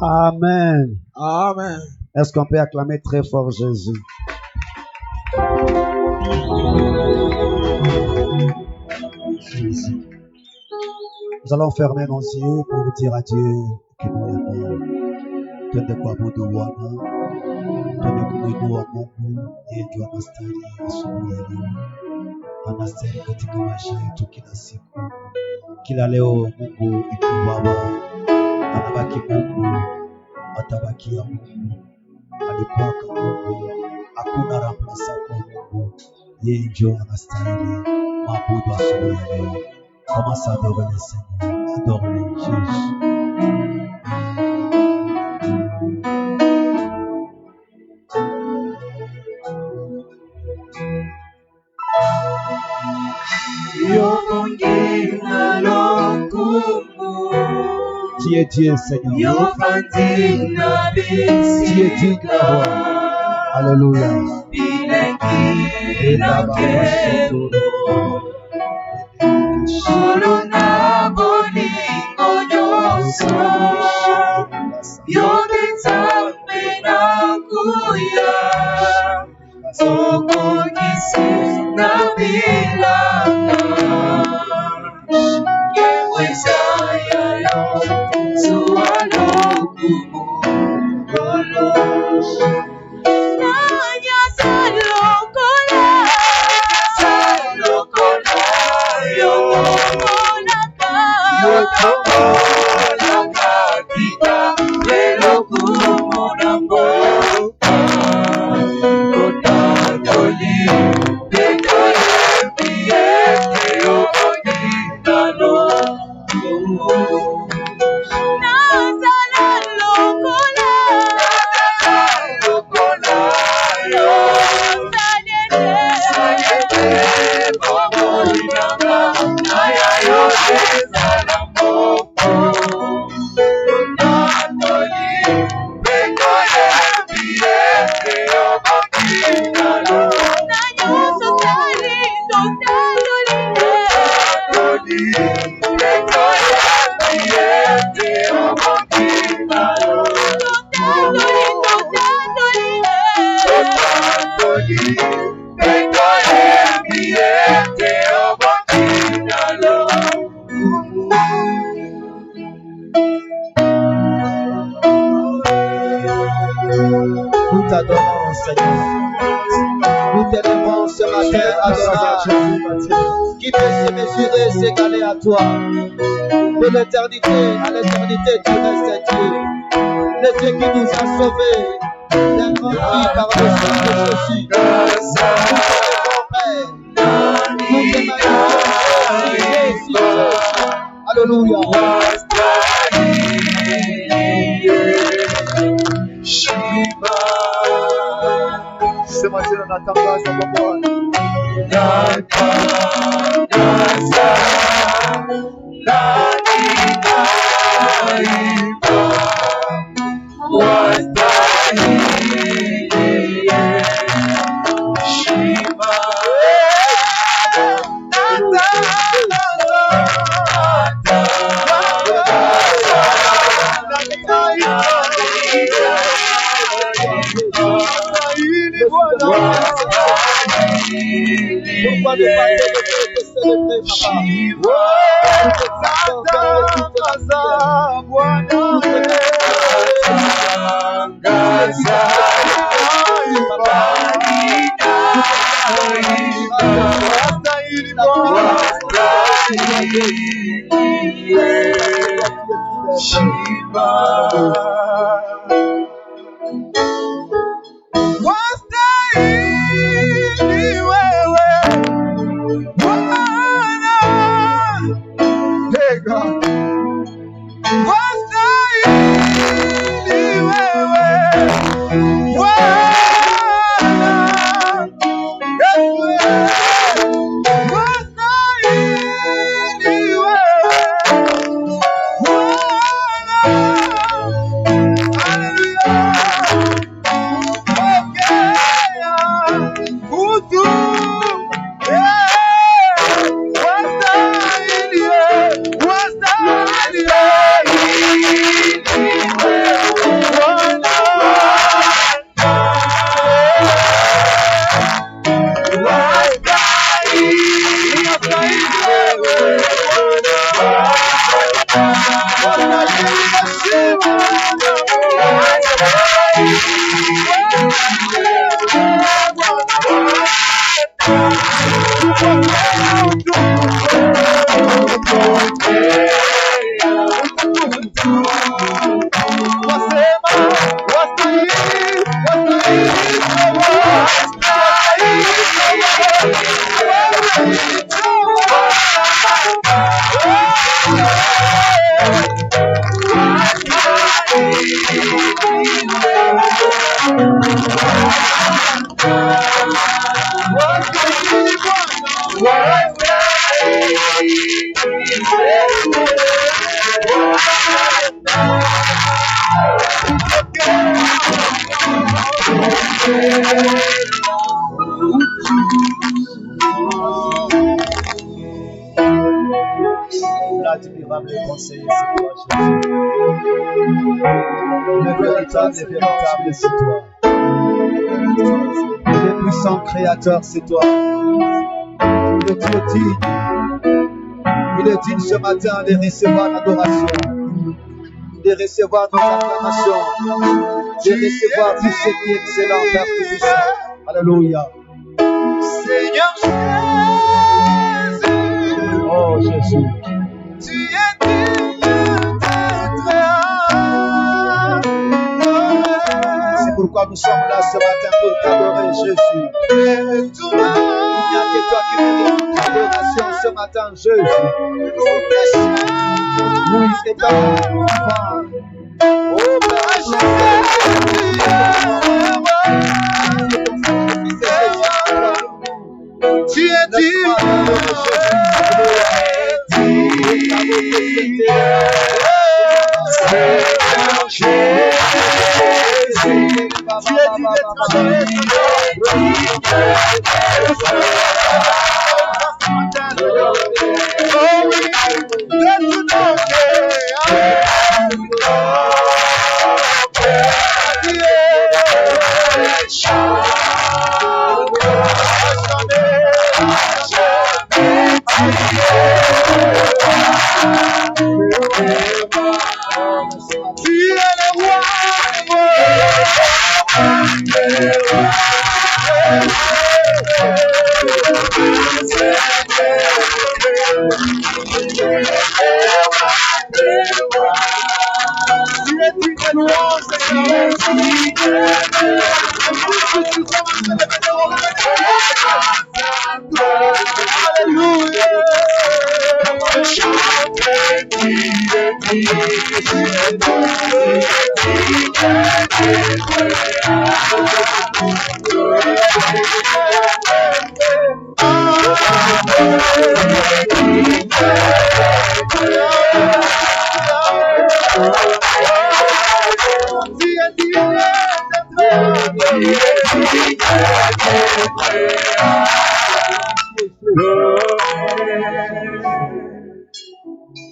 Amen. Amen. Est-ce qu'on peut acclamer très fort Jésus? Jésus. Nous allons fermer nos yeux pour dire à Dieu que nous l'aimons. Twende kuabudu Bwana, twende kumwinua Mungu. Yeye ndio anastahili asubuhi ya leo, anastahili katika maisha yetu kila siku, kila leo. Mungu iko Baba, anabaki Mungu, atabakia Mungu, alikuwa kama Mungu, hakuna ramplasa kwa Mungu. Yeye ndio anastahili maabudu asubuhi ya leo. Commence à adorer le Seigneur, adore-le, Jésus. Tu es Dieu, Seigneur. Tu es digne, Lord. Alléluia. Qui peut se mesurer, s'égaler à toi? De l'éternité à l'éternité, tu restes Dieu. le Dieu qui nous a sauvés, d'être pris par le sang de Jésus. Nous te alléluia. Ce matin, on natangaza kwa Bwana. Pourquoi ne pas te célébrer, L'admirable conseiller, c'est toi, Jésus. Le véritable, c'est toi. Le puissant créateur, c'est toi. Le Dieu digne. Il est digne ce matin de recevoir l'adoration, de recevoir nos acclamations, de recevoir tout ce qui est excellent, Père Tout-Puissant. Alléluia. Seigneur Jésus. Oh Jésus. Tu es digne d'être adoré. C'est pourquoi nous sommes là ce matin pour t'adorer, Jésus. Il n'y a que toi qui mérites notre adoration ce matin, Jésus. Oui, c'est ta enfant. Oh, Père Jésus. Tu es digne. Seigneur Jésus, tu es digne d'être adoré.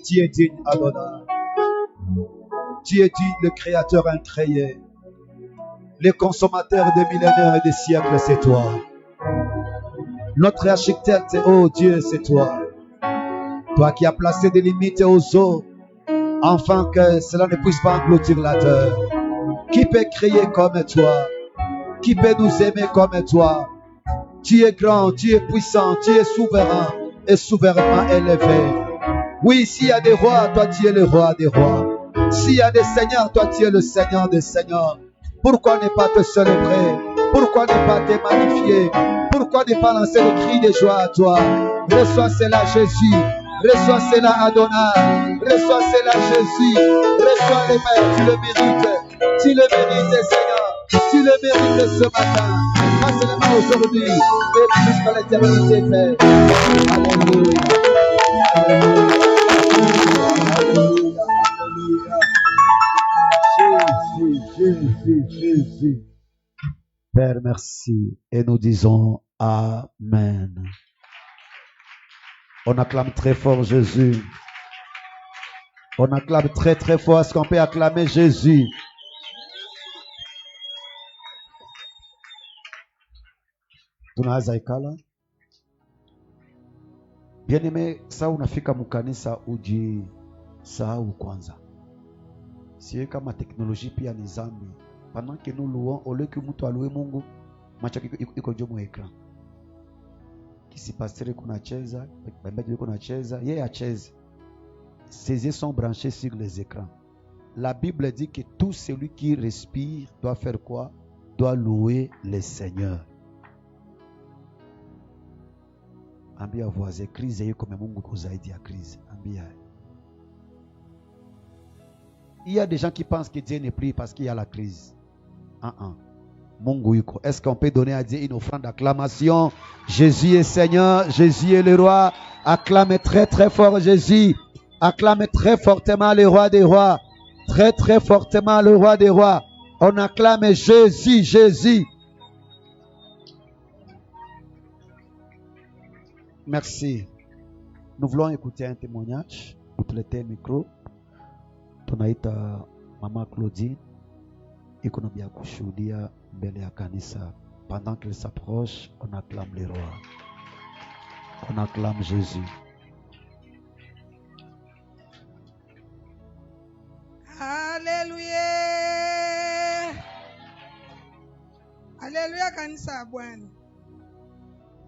Tu es digne, Adonai. Tu es digne, le Créateur incréé. Le consommateur des millénaires et des siècles, c'est toi. Notre architecte, oh Dieu, c'est toi. Toi qui as placé des limites aux eaux, afin que cela ne puisse pas engloutir la terre. Qui peut crier comme toi? Qui peut nous aimer comme toi? Tu es grand, tu es puissant, tu es souverain et souverainement élevé. Oui, s'il y a des rois, toi tu es le roi des rois. S'il y a des seigneurs, toi tu es le Seigneur des seigneurs. Pourquoi ne pas te célébrer? Pourquoi ne pas te magnifier? Pourquoi ne pas lancer le cri de joie à toi? Reçois cela, Jésus. Reçois cela, Adonai. Reçois cela, Jésus. Reçois le Père, tu le mérites. Tu le mérites, Seigneur. Tu le mérites ce matin. Pas seulement aujourd'hui, mais jusqu'à l'éternité, Père. Alléluia. Alléluia. Alléluia. Alléluia. Jésus, Jésus. Père, merci. Et nous disons Amen. On acclame très fort Jésus. On acclame très très fort. Est-ce qu'on peut acclamer Jésus? Tunaweza ikala. Bien aimé, saa unafika mkanisa ujisahau kwanza. Siwe kama teknolojia pia ni zambi. Pendant que nous louons, au lieu que mtu alue Mungu, macho iko juu mwa ekran. Kisi pasteur kunacheza, bambaji kunacheza, yeye acheze. Ses yeux sont branchés sur les écrans. La Bible dit que tout celui qui respire doit faire quoi? Doit louer le Seigneur. Ambia voisin, crise yuko Mungu kwa zaidi ya crise. Ambia. Il y a des gens qui pensent que Dieu ne prie parce qu'il y a la crise. Mungu yuko. Est-ce qu'on peut donner à Dieu une offrande d'acclamation? Jésus est Seigneur, Jésus est le roi. Acclame très très fort Jésus. Acclame très fortement le roi des rois. Très très fortement le roi des rois. On acclame Jésus, Jésus. Merci. Nous voulons écouter un témoignage. Vous prêtez le micro. Tunaita Mama Claudine. Iko na bia kushuhudia mbele ya kanisa. Pendant qu'elle s'approche, on acclame le roi. On acclame Jésus. Alléluia. Alléluia kanisa ya Bwana.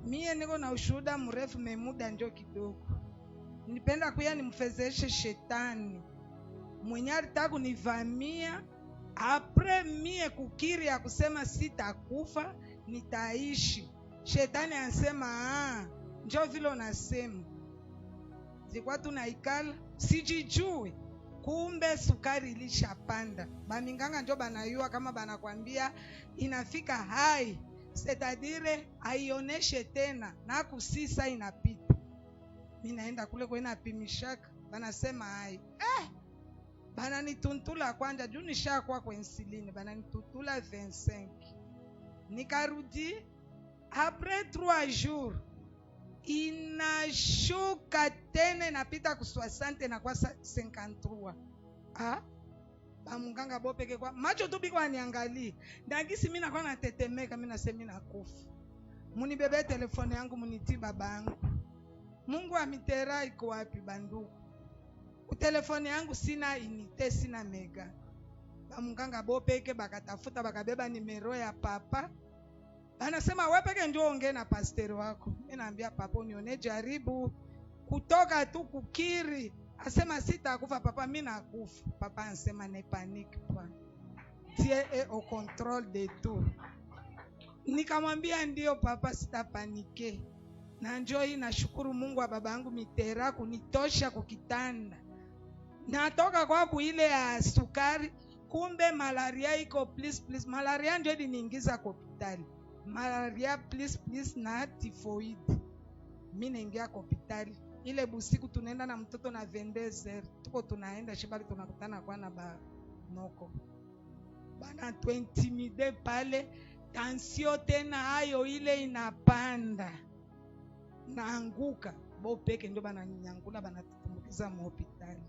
Mie niko na ushuhuda mrefu memuda njo kidogo. Nipenda kuya nimfezeshe shetani. Mwenye alitaka kunivamia apre mie kukiri ya kusema sitakufa nitaishi. Shetani ansema njo vile unasema. Zikwa tunaikala sijijue. Kumbe sukari ilishapanda. Baminganga njo banayua kama banakwambia inafika hai. C'est-à-dire aioneshe tena na kusisa inapita. Mimi naenda kule kwa inapimishaka banasema hai. Bananituntula kwanza juu nishakuwa kwa insuline, bananituntula 25. Nikarudi après 3 jours inashuka tena inapita ku 60 na kwa 53. Bamunganga bopeke kwa macho tu biko aniangalia. Ndagisi mimi nakuwa natetemeka, mimi nasema mimi nakufa. Munibebe telefone yangu muniti babangu. Mungu amitera iko wapi banduku? Telefone yangu sina inite, sina mega. Bamunganga bopeke bakatafuta bakabeba nimero ya papa. Banasema wewe peke ndio ongea na pastor wako. Mimi naambia papa unione jaribu kutoka tu kukiri. Asema sitakufa papa, mimi nakufa. Papa ansema ne panique pas. Dieu est au contrôle de tout. Nikamwambia ndio papa, sitapanike. Na njoo hii nashukuru Mungu wa baba yangu mitera kunitosha kukitanda. natoka kwa kuile ya sukari, kumbe malaria iko please. Malaria ndio iliniingiza kwa hospitali. Malaria please na typhoid. Mimi naingia kwa hospitali. Ile busiku tunaenda na mtoto na vendezer. Tuko tunaenda shibali tunakutana kwa na banoko. Bana 20 mide pale, tansio tena hayo ile inapanda. Naanguka. Bo peke ndio bana nyangula bana tutumbukiza mu hospitali.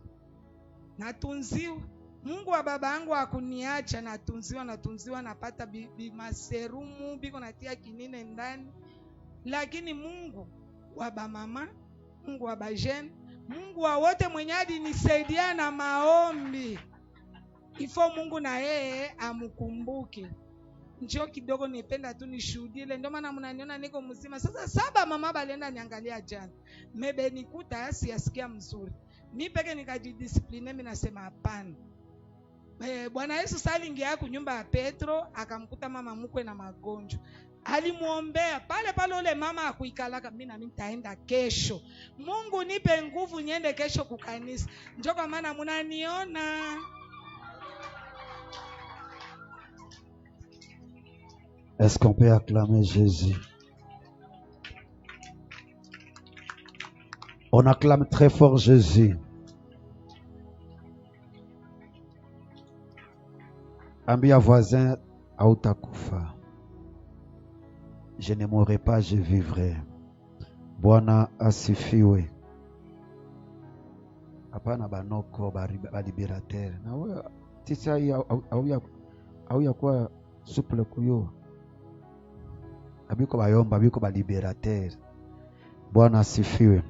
Natunziwa. Mungu wa baba yangu hakuniacha, natunziwa napata maserumu biko natia kinine ndani. Lakini Mungu wa bamama, Mungu wa bajeni, Mungu wa wote mwenye alinisaidia na maombi. Ifo Mungu na yeye amukumbuke. Njoo kidogo nipenda tu nishuhudie. Ndio maana mnaniona niko mzima. Sasa saba mama balienda niangalia jana. Mebe nikuta siasikia mzuri. Mimi peke nikajidiscipline, mimi nasema hapana. Bwana Yesu salingia kunyumba ya Petro, akamkuta mama mkwe na magonjwa. Alimuombea pale ule mama akuikalaka, mimi na mimi nitaenda kesho. Mungu nipe nguvu niende kesho kukanisa. Njoo kwa maana mnaniona. Est-ce qu'on peut acclamer Jésus? On acclame très fort Jésus. Ambia voisin, hautakufa. Je ne mourrai pas, je vivrai. Bwana asifiwe. Hapana banoko ba liberateur. Na wewe tisa au ya kwa souple kuyo. Abiko bayomba, abiko ba liberateur. Bwana asifiwe.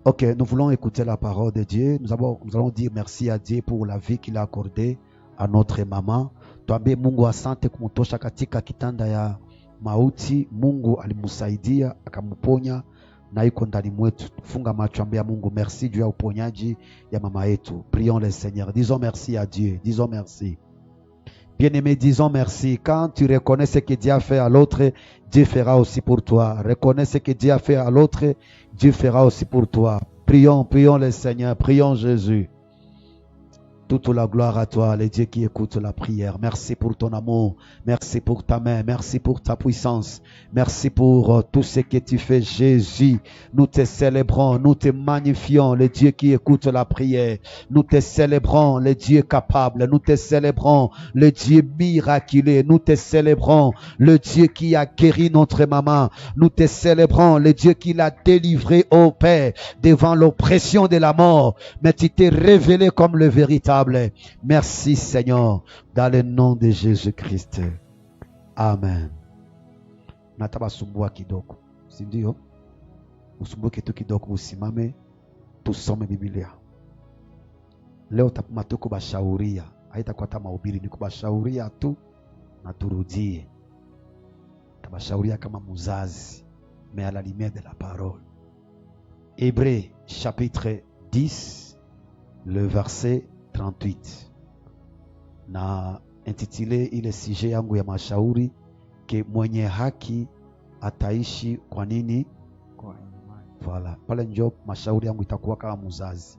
Ok, nous voulons écouter la parole de Dieu. Nous allons dire merci à Dieu pour la vie qu'il a accordée à notre maman. Tuambie Mungu asante kumtosha katika kitanda ya mauti. Mungu alimusaidia akamuponya na iko ndani mwetu. Funga macho, ambia Mungu merci juu ya uponyaji ya mama yetu. Prions le Seigneur. Disons merci à Dieu. Disons merci. Bien-aimé, disons merci. Quand tu reconnais ce que Dieu a fait à l'autre, Dieu fera aussi pour toi. Reconnais ce que Dieu a fait à l'autre, Dieu fera aussi pour toi. Prions le Seigneur. Prions Jésus. Toute la gloire à toi, le Dieu qui écoute la prière. Merci pour ton amour. Merci pour ta main. Merci pour ta puissance. Merci pour tout ce que tu fais, Jésus. Nous te célébrons, nous te magnifions, le Dieu qui écoute la prière. Nous te célébrons, le Dieu capable. Nous te célébrons, le Dieu miraculeux. Nous te célébrons, le Dieu qui a guéri notre maman. Nous te célébrons, le Dieu qui l'a délivré au Père devant l'oppression de la mort. Mais tu t'es révélé comme le véritable. Merci Seigneur, dans le nom de Jésus-Christ. Amen. Nataba sumbua kidogo, si ndio? Usumbuke tu kidogo, usimame tusome Biblia. Leo tapuma tuko bashauria, haitakuwa hata mahubiri, ni kubashauria tu na turudie. Tabashauria kama muzazi, mais à la lumière de la parole. Hébreux chapitre 10, le verset 38. Na intitulé ile sujet yangu ya mashauri ke mwenye haki ataishi kwa nini? Kwa imani. Voilà. Pale njo mashauri yangu itakuwa kama muzazi.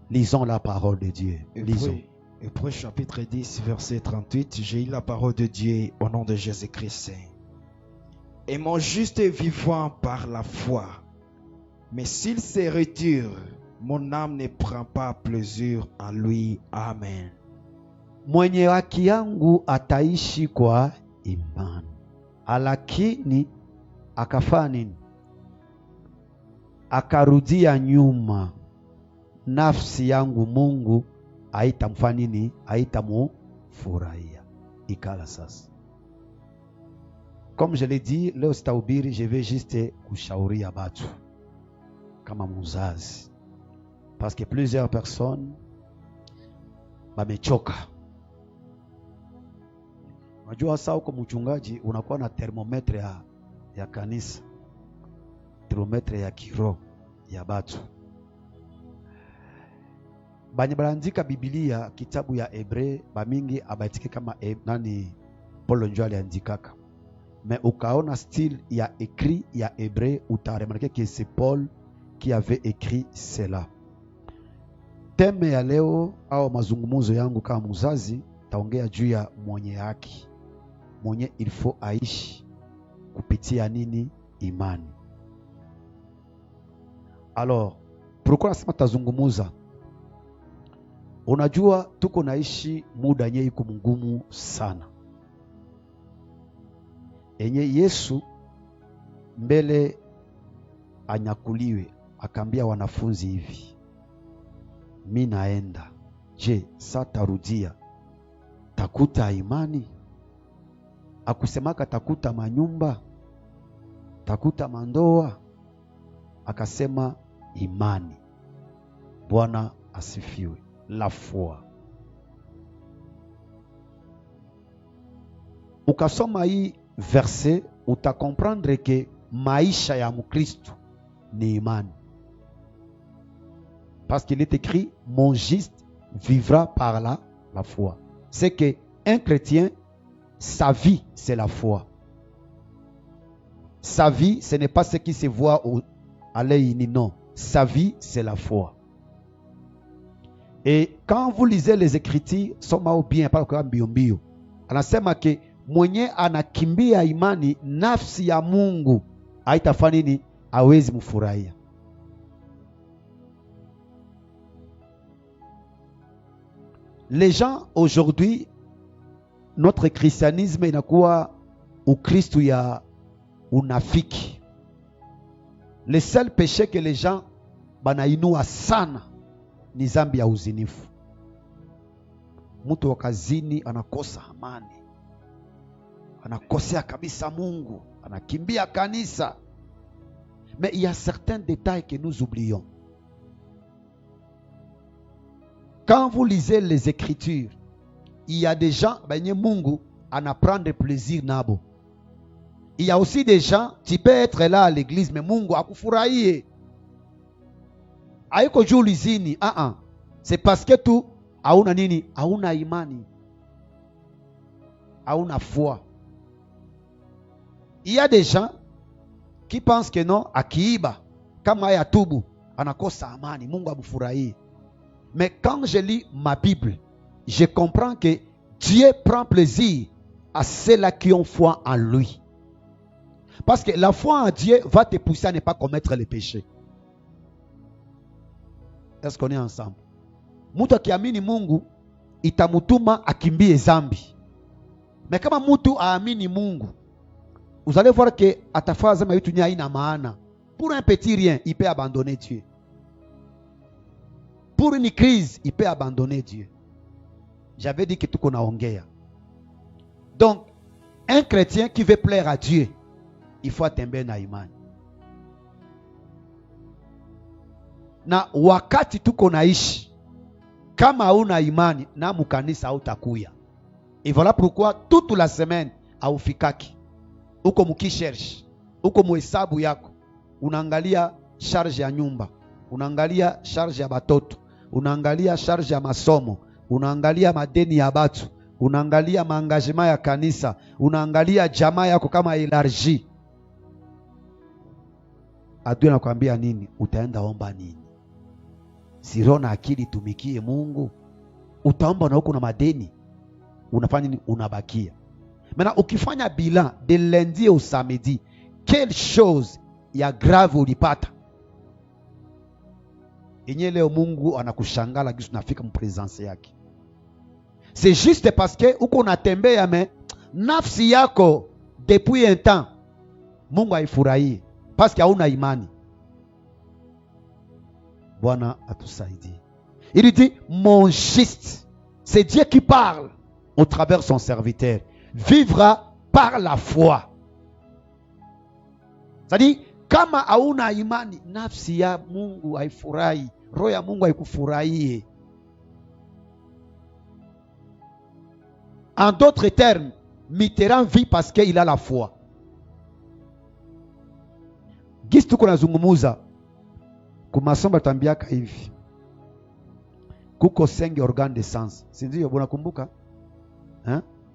Lisons la parole de Dieu. Lisons. Hébreux chapitre 10 verset 38. J'ai eu la parole de Dieu au nom de Jésus-Christ. Et mon juste est vivant par la foi. Mais s'il se retire, mon âme ne prend pas plaisir en lui. Amen. Mwenye haki yangu ataishi kwa imani. Lakini akafanya nini? Akarudia nyuma. Nafsi yangu Mungu haitamfanya nini? Haitamfurahia. Ikala sasa. Comme je l'ai dit, leo sitahubiri, je vais juste kushauria batu kama muzazi. Parce que plusieurs personnes wamechoka. Unajua sasa uko mchungaji unakuwa na thermometre ya kanisa. Thermometre ya kiroho ya batu. Banye balandika Biblia kitabu ya Hébreux bamingi abaitike kama nani Paul njo aliandikaka. Mais ukaona style ya écrit ya Hébreux utaremarquer que c'est Paul qui avait écrit cela. Teme ya leo au mazungumzo yangu kama mzazi taongea juu ya mwenye haki. Mwenye il faut aishi kupitia nini? Imani. Alors, pourquoi nasema tazungumuza? Unajua tuko naishi muda yenye iko mgumu sana. Enye Yesu mbele anyakuliwe akaambia wanafunzi hivi, mimi naenda. Je, sasa tarudia takuta imani? Akusemaka takuta manyumba, takuta mandoa, akasema imani. Bwana asifiwe. La foi. Ukasoma hii verset utakomprendre que maisha ya Mkristo ni imani. Parce qu'il est écrit, mon juste vivra par la foi. C'est que un chrétien, sa vie, c'est la foi. Sa vie, ce n'est pas ce qui se voit à l'œil, non. Sa vie, c'est la foi. Et quand vous lisez les Écritures, soma bien par kwa mbio, anasema ke mwenye anakimbia imani, nafsi ya Mungu haitafanya nini? Hawezi mfurahia. Les gens aujourd'hui, notre christianisme inakuwa ukristo ya unafiki. Le seul péché que les gens banainua sana ni zambi ya uzinifu. Mtu wa kazini anakosa amani, anakosea kabisa Mungu, anakimbia kanisa. Mais il y a certains détails que nous oublions. Quand vous lisez les Écritures, il y a des gens, Mungu anaprendre plaisir nabo. Il y a aussi des gens, tu peux être là à l'église, mais Mungu akufurahie. Aiko juu lizini, c'est parce que tu hauna nini? Hauna imani, hauna foi. Il y a des gens qui pensent que non, akiiba kama ya tubu anakosa amani, Mungu amfurahie. Mais quand je lis ma Bible, je comprends que Dieu prend plaisir à ceux-là qui ont foi en lui. Parce que la foi en Dieu va te pousser à ne pas commettre les péchés. Est-ce qu'on est ensemble? Mtu akiamini Mungu itamutuma akimbie zambi. Mais kama mtu aamini Mungu, vous allez voir que atafanya zama vitu haina maana. Pour un petit rien, il peut abandonner Dieu. Pour une crise, il peut abandonner Dieu. J'avais dit que tout qu'on a ongea. Donc, un chrétien qui veut plaire à Dieu, il faut attember na imani. Na wakati tuko naishi, kama hauna imani, na mukanisa hautakuya. Et voilà pourquoi toute la semaine haufikaki. Uko mukishersh, uko muhesabu yako, unaangalia charge ya nyumba, unaangalia charge ya batoto, unaangalia charge ya masomo, unaangalia madeni ya batu, unaangalia maangajema ya kanisa, unaangalia jamaa yako kama elargi. Adui anakuambia nini? Utaenda omba nini? Sirona akili tumikie Mungu. Utaomba na huko na madeni. Unafanya nini? Unabakia. Maintenant, ukifanya bilan de lundi au samedi, quelle chose ya grave ulipata? Yenye leo Mungu anakushangala gisu nafika mpresence yake. C'est juste parce que uko unatembea mais nafsi yako depuis un temps Mungu haifurahii parce que hauna imani. Bwana atusaidie. Il dit mon juste, c'est Dieu qui parle au travers de son serviteur, vivra par la foi. C'est-à-dire kama hauna imani, nafsi ya Mungu haifurahi, roho ya Mungu haikufurahie. En d'autres termes, Mitterrand vit parce qu'il a la foi. Gisi tuko nazungumuza kumasomba tambiaka hivi. Kuko 5 organes de sens. Si ndio unakumbuka?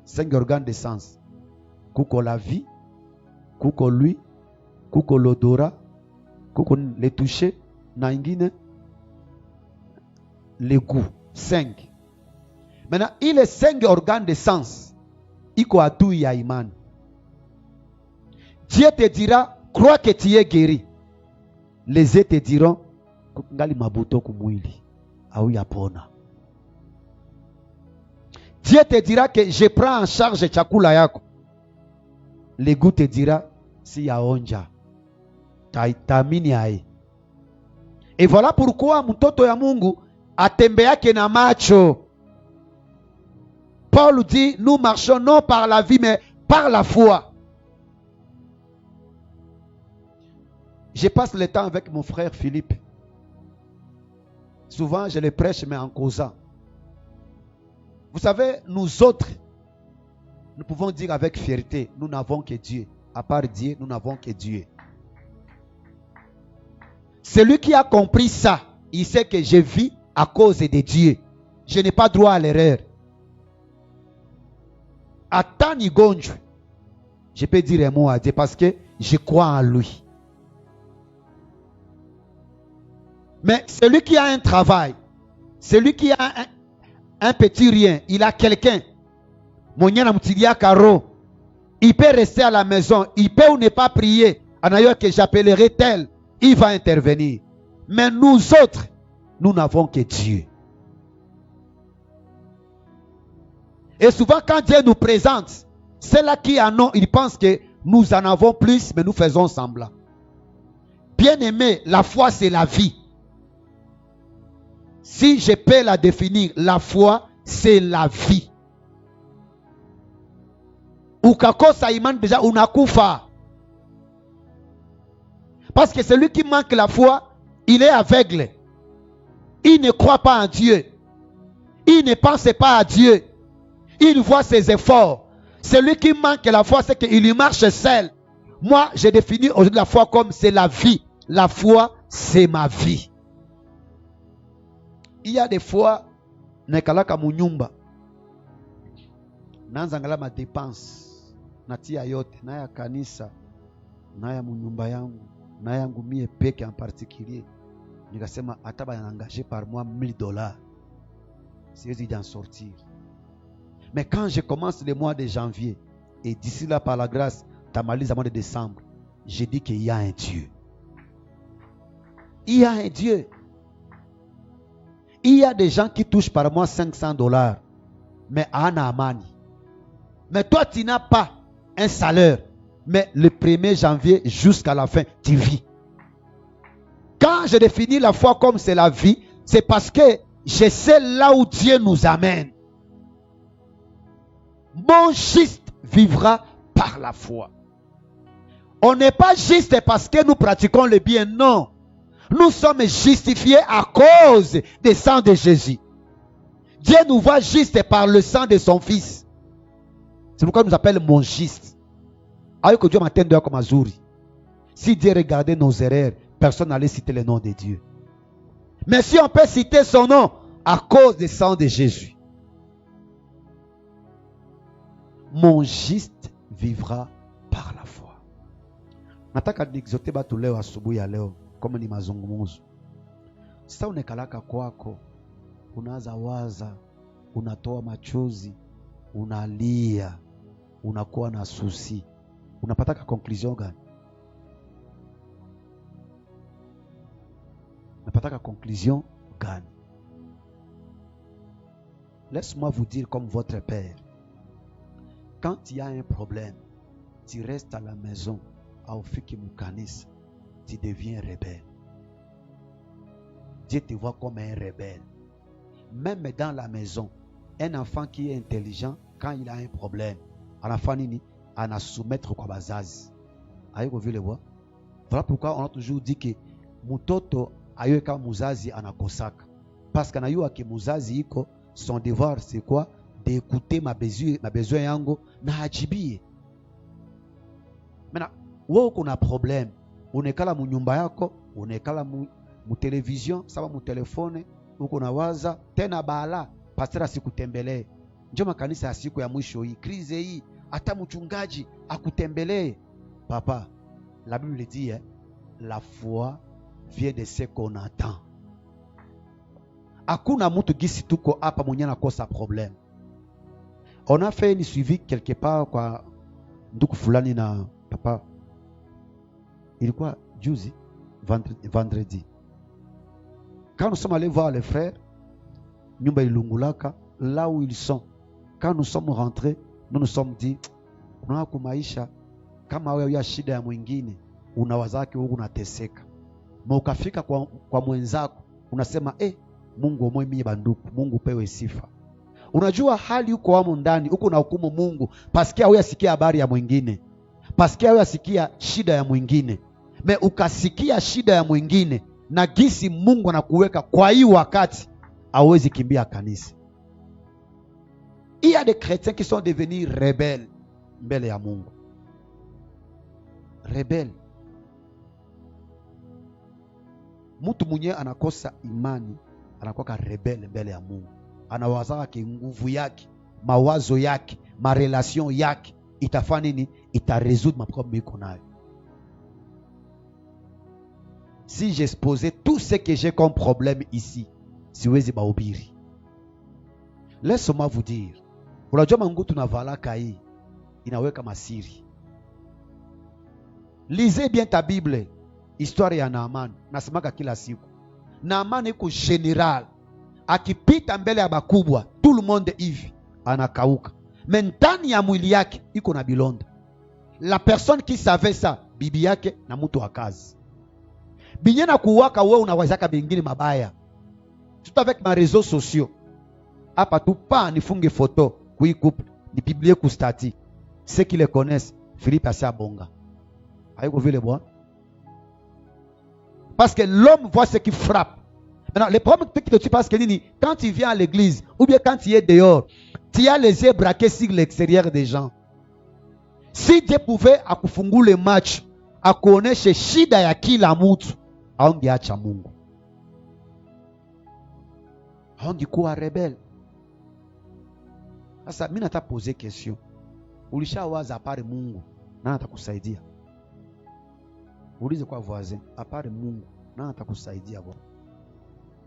5 organes de sens. Kuko la vie, kuko lui, kuko l'odorat, kuko le toucher, na ingine le goût. 5. Maintenant, il est 5 organes de sens. Iko atu ya imani. Dieu te dira, crois que tu es guéri. Les yeux te diront, ngali mabuto kumwili. Au yapona. Dieu te dira que je prends en charge chakula yako. Le goût te dira, si ya onja. Tamini ae. Et voilà pourquoi mtoto ya Mungu atembeake na macho. Paul dit, nous marchons non par la vie, mais par la foi. Je passe le temps avec mon frère Philippe. Souvent, je le prêche, mais en causant. Vous savez, nous autres, nous pouvons dire avec fierté, nous n'avons que Dieu. À part Dieu, nous n'avons que Dieu. Celui qui a compris ça, il sait que je vis à cause de Dieu. Je n'ai pas droit à l'erreur. Attends Nigonju, je peux dire un mot à Dieu parce que je crois en lui. Mais celui qui a un travail, celui qui a un petit rien, il a quelqu'un. Il peut rester à la maison, il peut ou ne pas prier. En ailleurs que j'appellerai tel, il va intervenir. Mais nous autres, nous n'avons que Dieu. Et souvent quand Dieu nous présente, ceux-là qui en ont, ils pensent que nous en avons plus, mais nous faisons semblant. Bien-aimé, la foi c'est la vie. Si je peux la définir, la foi c'est la vie. Ukakosa iman déjà unakufa. Parce que celui qui manque la foi, il est aveugle. Il ne croit pas en Dieu. Il ne pense pas à Dieu. Il voit ses efforts. Celui qui manque la foi, c'est qu'il lui marche seul. Moi, j'ai défini aujourd'hui la foi comme c'est la vie. La foi, c'est ma vie. Il y a des fois, nekalaka munyumba. Nanzangala ma dépense. Natia yote. Naya kanisa. Naya munyumba yangu. Naya ngumie peke en particulier. Nikasema ataba engagé par moi $1000. Siwezi d'en sortir. Mais quand je commence le mois de janvier, et d'ici là, par la grâce, tamalize à mois de décembre, je dis qu'il y a un Dieu. Il y a un Dieu. Il y a des gens qui touchent par mois $500, mais Ana Amani. Mais toi, tu n'as pas un salaire, mais le 1er janvier jusqu'à la fin, tu vis. Quand je définis la foi comme c'est la vie, c'est parce que je sais là où Dieu nous amène. Mon juste vivra par la foi. On n'est pas juste parce que nous pratiquons le bien, non. Nous sommes justifiés à cause du sang de Jésus. Dieu nous voit juste par le sang de son Fils. C'est pourquoi il nous appelle mon juste. Alors que Dieu m'attende comme Azuri. Si Dieu regardait nos erreurs, personne n'allait citer le nom de Dieu. Mais si on peut citer son nom à cause du sang de Jésus. Mon juste vivra par la foi. Nataka nixote batu leo asubuhi ya leo kama ni mazungumzo. Sasa unekalaka kwako, unaanza waza, unatoa machozi, unalia, unakuwa na susi. Unapataka conclusion gani? Unapataka conclusion gani? Laisse-moi vous dire comme votre père. Quand il y a un problème, tu restes à la maison, au fiki mukanis, tu deviens rebelle. Dieu te voit comme un rebelle. Même dans la maison, un enfant qui est intelligent, quand il a un problème, un enfant nini, on a soumettre kwa bazazi. Ayo vu le voir. Voilà pourquoi on a toujours dit que mutoto ayoka muzazi anakosaka. Parce qu'on a eu que muzazi iko, son devoir c'est quoi? D'écouter ma besoin yango na ajibie. Maintenant, wewe kuna problème, unekala mu nyumba yako, unekala mu television, sawa mu telefone, uko na waza tena bala, pastora sikutembelee. Njoo makanisa ya siku ya mwisho hii, krize hii, hata mchungaji akutembelee. Papa, la Bible dit la foi vient de ce qu'on attend. Hakuna mtu gisi tuko hapa mwenye anakosa problème. On a fait une suivi quelque part kwa ndugu fulani na papa. Ilikuwa juzi, vendredi. Quand nous sommes allés voir les frères, nyumba ilungulaka, là où ils sont. Quand nous sommes rentrés, nous nous sommes dit, unaona kumaisha kama wewe ya shida ya mwingine, unawazaki huko unateseka. Ma ukafika kwa mwenzako, unasema Mungu omwe mimi banduku, Mungu pewe sifa. Unajua hali uko wamo ndani, uko na hukumu Mungu, pasikia wewe asikia habari ya mwingine. Pasikia wewe asikia shida ya mwingine. Me ukasikia shida ya mwingine na gisi Mungu anakuweka kwa hii wakati, hawezi kimbia kanisa. Il y a des chrétiens qui sont devenus rebelles mbele ya Mungu. Rebelle. Mtu mwenye anakosa imani anakuwa rebelle mbele ya Mungu. Anawaza ke nguvu yake, mawazo yake, ma relation yake itafanya nini? Itaresoudre ma problème iko nayo. Si j'exposais tout ce que j'ai comme problème ici, siwezi bahubiri. Laisse-moi vous dire, unajua mangu tunavalaka hii inaweka masiri. Lisez bien ta Bible. Histoire ya Naaman nasemaka kila siku. Naaman iko general, akipita mbele ya bakubwa tout le monde hivi anakauka, mais ndani ya mwili yake iko na bilonda. La personne qui savait ça, bibi yake na mtu wa kazi. Binyena kuwaka wewe unawazaka bingine mabaya. Tout avec ma réseaux sociaux. Hapa tu pas nifunge photo kui couple, ni publier ku stati. Ceux qui les connaissent, Philippe Asa Bonga. Aïe vous le bois. Parce que l'homme voit ce qui frappe. Maintenant, le problème que tu penses que quand tu viens à l'église ou bien quand tu es dehors, tu as les yeux braqués sur l'extérieur des gens. Si Dieu pouvait akufungule match, akuoneshe shida ya kila mtu, haungeacha Mungu. Haungekuwa rebelle. Sasa mimi nataka poser question. Ulishawaza apare Mungu, nani atakusaidia? Ulize kwa voisin, apare Mungu, nani atakusaidia bwana?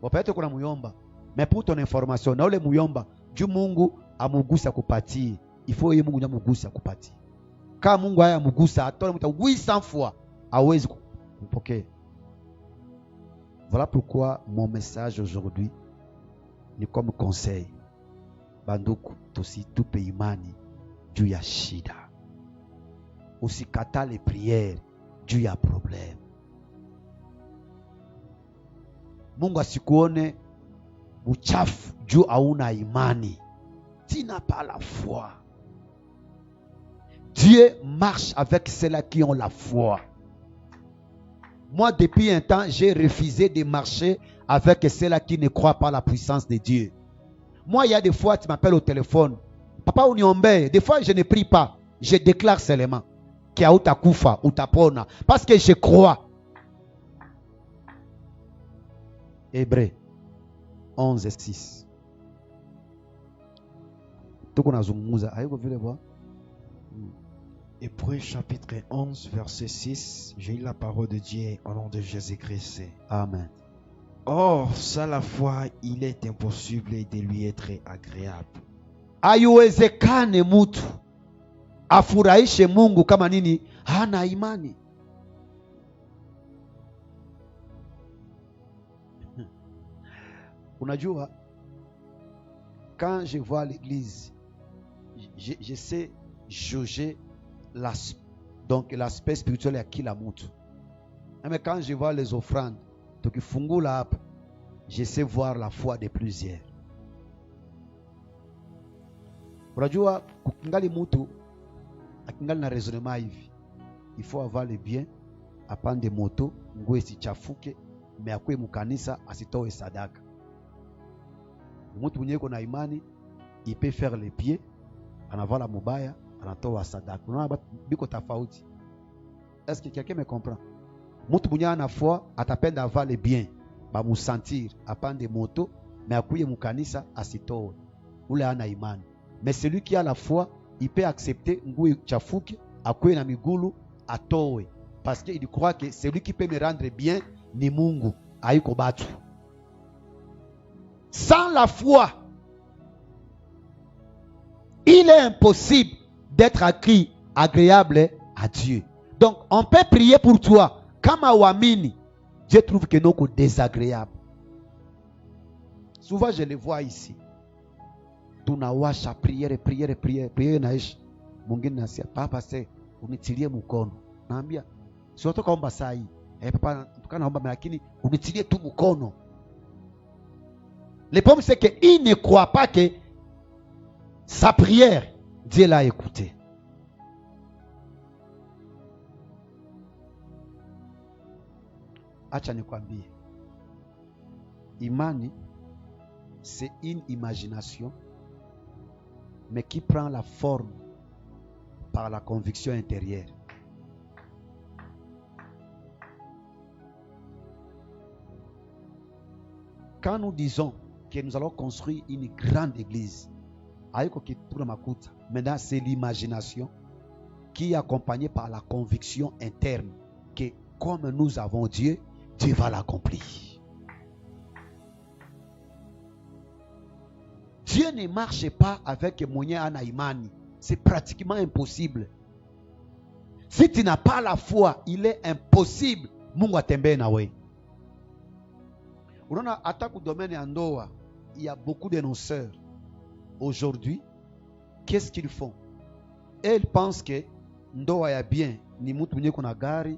Wapete kuna muyomba, mais pour ton information, na ule muyomba, juu Mungu amugusa kupatie, il faut yeye Mungu nyamugusa kupatie. Kama Mungu haya amugusa, atole mta 800 fois, hawezi kupokea. Voilà pourquoi mon message aujourd'hui ni comme conseil. Banduku, tosi tupe imani juu ya shida. Usikata les prières juu ya problème. Mungu asikuone uchafu juu hauna imani. Tu n'as pas la foi. Dieu marche avec ceux-là qui ont la foi. Moi, depuis un temps, j'ai refusé de marcher avec ceux-là qui ne croient pas à la puissance de Dieu. Moi, il y a des fois, tu m'appelles au téléphone. Papa, on y ombe. Des fois, je ne prie pas. Je déclare seulement. Qu'il y a utakufa, utapona. Parce que je crois. Hébreux 11:6. Hébreux chapitre 11 verset 6. J'ai eu la parole de Dieu au nom de Jésus-Christ. Amen. Or, sans la foi, il est impossible de lui être agréable. Haiwezekane mtu afurahishe Mungu kama nini hana imani. Unajua, quand je vois l'église, je sais jauger l'aspect spirituel ya kila mtu. Mais quand je vois les offrandes, tukifungula hapa, je sais voir la foi de plusieurs. Unajua, kukingali mtu akingali na raisonnement hivi, il faut avoir le bien, apande moto, nguo isichafuke, mais akwe mukanisa asitoe sadaka. Mtu mwenye yuko na imani, il peut faire les pieds, anavala mubaya, anatoa sadaka. Unaona biko tofauti. Est-ce que quelqu'un me comprend? Mtu mwenye ana foi atapenda avale bien, ba musentir, apande moto, mais akuye mukanisa asitoe. Ule ana imani. Mais celui qui a la foi, il peut accepter nguo chafuke, akuye na migulu, atoe. Parce qu'il croit que celui qui peut me rendre bien ni Mungu, haiko batu. Sans la foi, il est impossible d'être agréable à Dieu. Donc, on peut prier pour toi. Kama wamini, Dieu trouve que nous sommes désagréables. Souvent, je le vois ici. Tunawasha prière naishi. Mwingine nasia papa se unitilie mkono. Naambia siwatoka omba saa hii. Papa tukana omba lakini unitilie tu mkono. Le problème c'est que il ne croit pas que sa prière Dieu l'a écoutée. Acha nikwambie. Imani c'est une imagination mais qui prend la forme par la conviction intérieure. Quand nous disons que nous allons construire une grande église, maintenant c'est l'imagination qui est accompagnée par la conviction interne que comme nous avons Dieu, Dieu va l'accomplir. Dieu ne marche pas avec moyen en imani. C'est pratiquement impossible. Si tu n'as pas la foi, il est impossible. Mungu atembee na wewe. Unaona hata ku domaine ya ndoa, il y a beaucoup d'énonceurs. Aujourd'hui, qu'est-ce qu'ils font? Ils pensent que ndoa ya bien ni mtu mwenye kuna gari,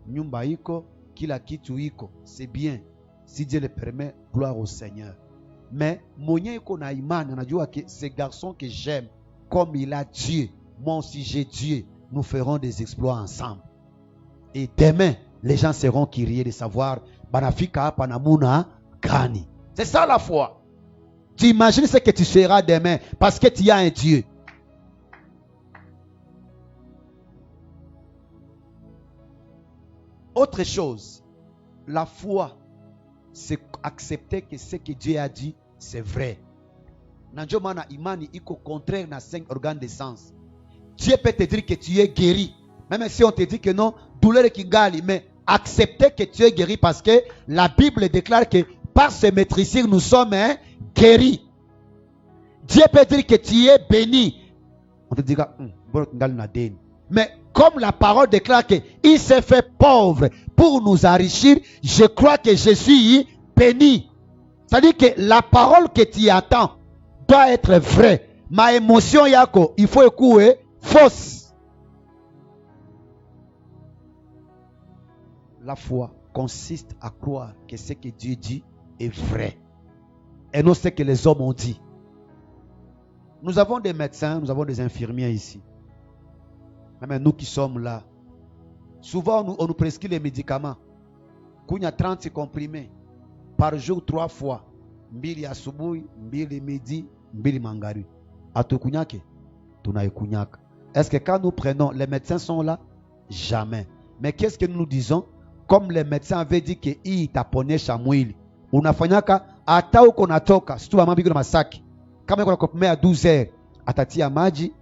nyumba iko, kila kitu iko. C'est bien. Si Dieu le permet, gloire au Seigneur. Mais mwenye iko na imani anajua que ce garçon que j'aime, comme il a Dieu, moi aussi j'ai Dieu, nous ferons des exploits ensemble. Et demain, les gens seront curieux de savoir banafika hapa namuna gani. C'est ça la foi. Tu imagines ce que tu seras demain parce que tu as un Dieu. Autre chose, la foi, c'est accepter que ce que Dieu a dit, c'est vrai. Nanjo mana imani iko contraire na 5 organes de sens. Dieu peut te dire que tu es guéri. Même si on te dit que non, douleur kingali, mais accepter que tu es guéri parce que la Bible déclare que par ce maîtrisir nous sommes guéris. Dieu peut dire que tu es béni. On te dira, mais comme la parole déclare qu'il s'est fait pauvre pour nous enrichir, je crois que je suis béni. C'est-à-dire que la parole que tu attends doit être vraie. Ma émotion yako, il faut écouter fausse. La foi consiste à croire que ce que Dieu dit est vrai et non ce que les hommes ont dit. Nous avons des médecins, nous avons des infirmiers ici. Même nous qui sommes là, souvent on nous prescrit les médicaments. Quand il y a 30 comprimés par jour 3 fois, mbili asubuhi, mbili midi, mbili mangari. Atukunyake, tunaikunyaka. Est-ce que quand nous prenons, les médecins sont là? Jamais. Mais qu'est-ce que nous disons? Comme les médecins avaient dit que hii itaponesha mwili. Unafanyaka hata uko natoka, situ wa mambi kuna masaki. Kama yuko nakupimea 12 heures, atatia maji,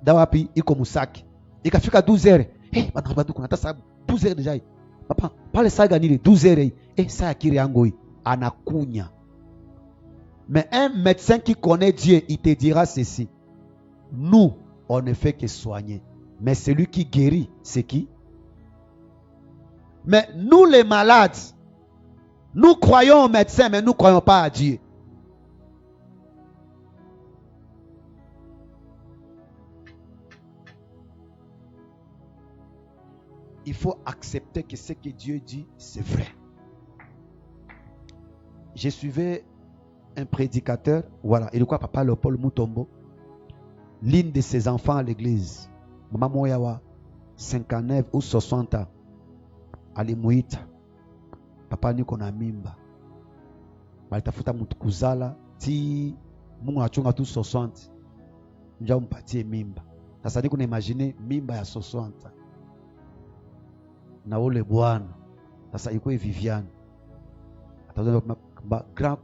dawa pi iko musaki. Ikafika 12 heures. Bana bado kuna hata sababu 12 heures deja. Papa, pale saga nile 12 heures. Saa kiri yangu hii anakunya. Mais un médecin qui connaît Dieu, il te dira ceci. Nous, on ne fait que soigner. Mais celui qui guérit, c'est qui? Mais nous les malades, nous croyons aux médecins, mais nous ne croyons pas à Dieu. Il faut accepter que ce que Dieu dit, c'est vrai. Je suivais un prédicateur, voilà, il est quoi, Papa Léopold Mutombo, l'une de ses enfants à l'église, Maman Moyawa, 59 ou 60 ans, alimuita, Papa niko na mimba, balitafuta mtu kuzala, ti Mungu achunga tu 60, njao mpatie mimba. Sasa niko na imagine mimba ya 60, na ule bwana, sasa iko Viviane, ataona grand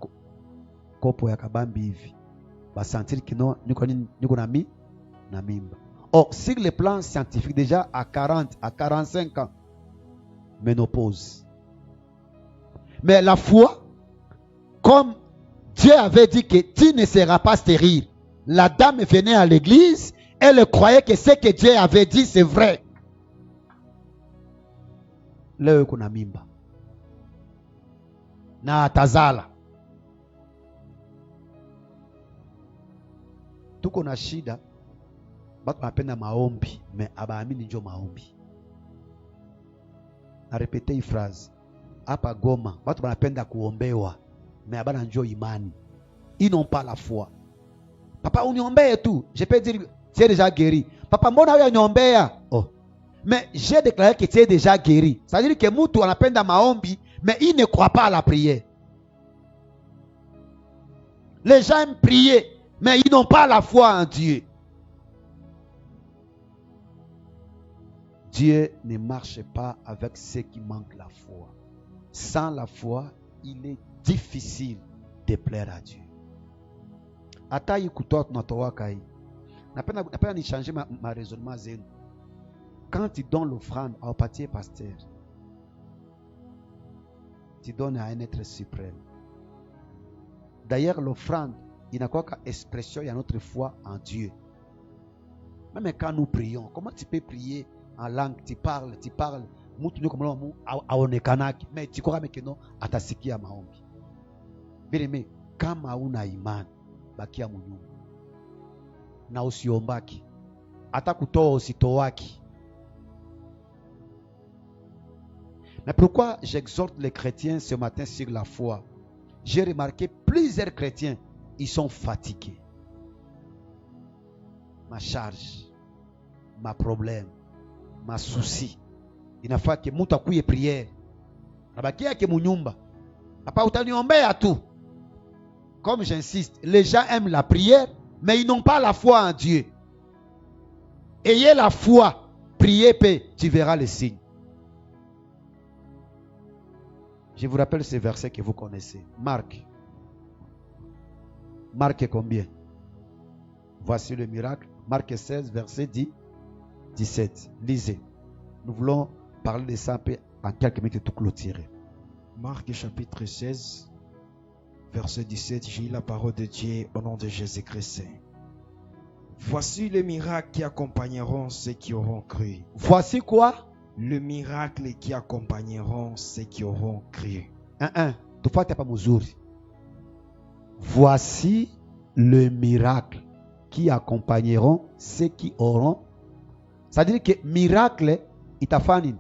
kopo ya kabambi hivi basentir kino niko na mimba. Or sur le plan scientifique déjà à 40 à 45 ans ménopause. Mais la foi, comme Dieu Dieu avait dit que tu ne seras pas stérile. La dame venait à l'église, elle croyait que ce que Dieu avait dit, c'est vrai. Leo kuna mimba. Na atazala. Tuko na shida. Batu wanapenda maombi, mais abaamini njo maombi. Na repete hii phrase. Hapa Goma, watu wanapenda kuombewa, mais abana njo imani. Ils n'ont pas la foi. Papa, uniombee tout. Je peux dire, tu es déjà guéri. Papa, mbona wewe uniombea? Oh. Mais j'ai déclaré que tu es déjà guéri. Ça veut dire que mtu anapenda maombi, mais il ne croit pas à la prière. Les gens aiment prier, mais ils n'ont pas la foi en Dieu. Dieu ne marche pas avec ceux qui manquent la foi. Sans la foi, il est difficile de plaire à Dieu. Hata hii kutoa tunatowaka hii. Napenda ni changer ma raisonnement zenu. Quand tu donnes l'offrande au pâtier pasteur, tu donnes à un être suprême. D'ailleurs, l'offrande, il n'a qu'une expression de notre foi en Dieu. Même quand nous prions, comment tu peux prier en langue? Tu parles. Mais tu crois que non, atasikia maombi. Bien aimé, kama una imani, bakia munyumba. Na usiombaki. Hata kutoa usitowaki. Mais pourquoi j'exhorte les chrétiens ce matin sur la foi? J'ai remarqué plusieurs chrétiens, ils sont fatigués. Ma charge, ma problème, ma souci. Il n'a pas que mtu akuye prière. Nabakia ke munyumba. Papa utaniombea tout. Comme j'insiste, les gens aiment la prière, mais ils n'ont pas la foi en Dieu. Ayez la foi, priez, paix, tu verras les signes. Je vous rappelle ce verset que vous connaissez. Marc. Marc combien? Voici le miracle. Marc 16, verset 10, 17. Lisez. Nous voulons parler de ça en quelques minutes et tout clôturer. Marc chapitre 16, verset 17. J'ai la parole de Dieu au nom de Jésus-Christ. Voici les miracles qui accompagneront ceux qui auront cru. Voici quoi? Le miracle qui accompagneront ceux qui auront cru. Voici le miracle qui accompagneront ceux qui auront. C'est-à-dire que miracle, il t'a fait.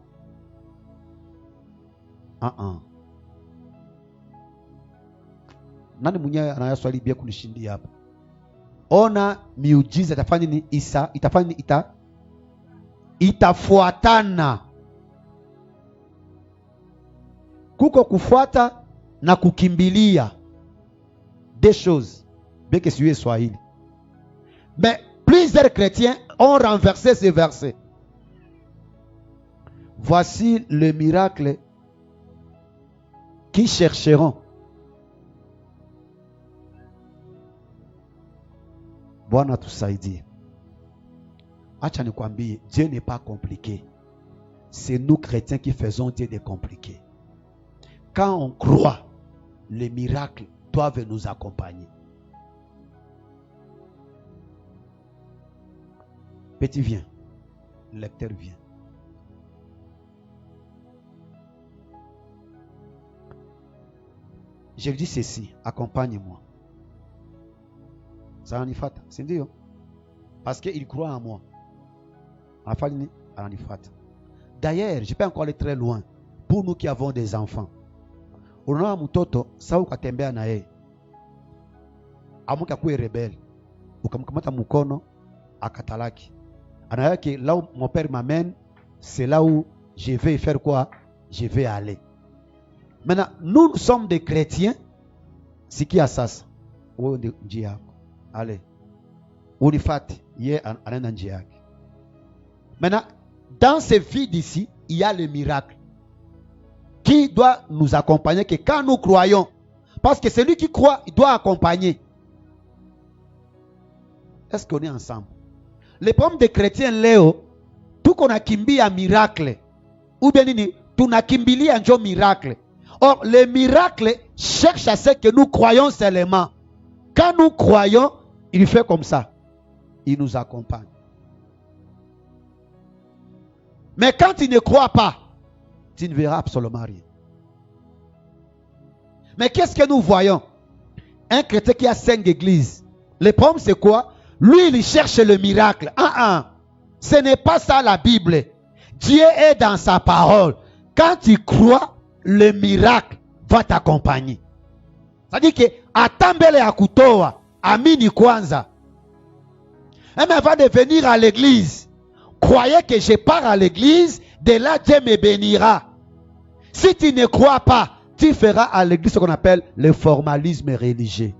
Nani mwenye anayaswali bia kunishindia hapa? Ona miujiza itafanya nini? Itafanya nini? Itafuatana. Kuko kufuata na kukimbilia. Des choses. Bien que ce soit Swahili. Mais plusieurs chrétiens ont renversé ce verset. Voici le miracle qui chercheront. Bwana tusaidie. Acha nikwambie, Dieu n'est pas compliqué. C'est nous chrétiens qui faisons Dieu des compliqués. Quand on croit, les miracles doivent nous accompagner. Petit viens. Lecteur vient. Je dis ceci, accompagne-moi. Ça en fait, c'est dit. Parce qu'il croit en moi. D'ailleurs, je peux encore aller très loin. Pour nous qui avons des enfants. Unaona mtoto sawa ukatembea na yeye. Amuka kuwe rebelle. Ukamkamata mkono akatalaki. Anaona que là où mon père m'amène, c'est là où je vais faire quoi? Je vais aller. Maintenant, nous sommes des chrétiens. C'est qui a ça? Allez. Unifati, ye anaenda njia yake. Maintenant, dans ces vies d'ici, il y a le miracle qui doit nous accompagner, que quand nous croyons, parce que celui qui croit, il doit accompagner. Est-ce qu'on est ensemble? Le problème des chrétiens, Léo, tout qu'on a kimbi à miracle, ou bien tout n'a kimbi à un miracle. Or, le miracle cherche à ce que nous croyons seulement. Quand nous croyons, il fait comme ça. Il nous accompagne. Mais quand tu ne crois pas, tu ne verras absolument rien. Mais qu'est-ce que nous voyons? Un chrétien qui a 5 églises. Le problème c'est quoi? Lui, il cherche le miracle. Ce n'est pas ça la Bible. Dieu est dans sa parole. Quand tu crois, le miracle va t'accompagner. C'est-à-dire que atambele akutoa, amini kwanza. Mais va de venir à l'église. Croyez que je pars à l'église, de là Dieu me bénira. Si tu ne crois pas, tu feras à l'église ce qu'on appelle le formalisme religieux.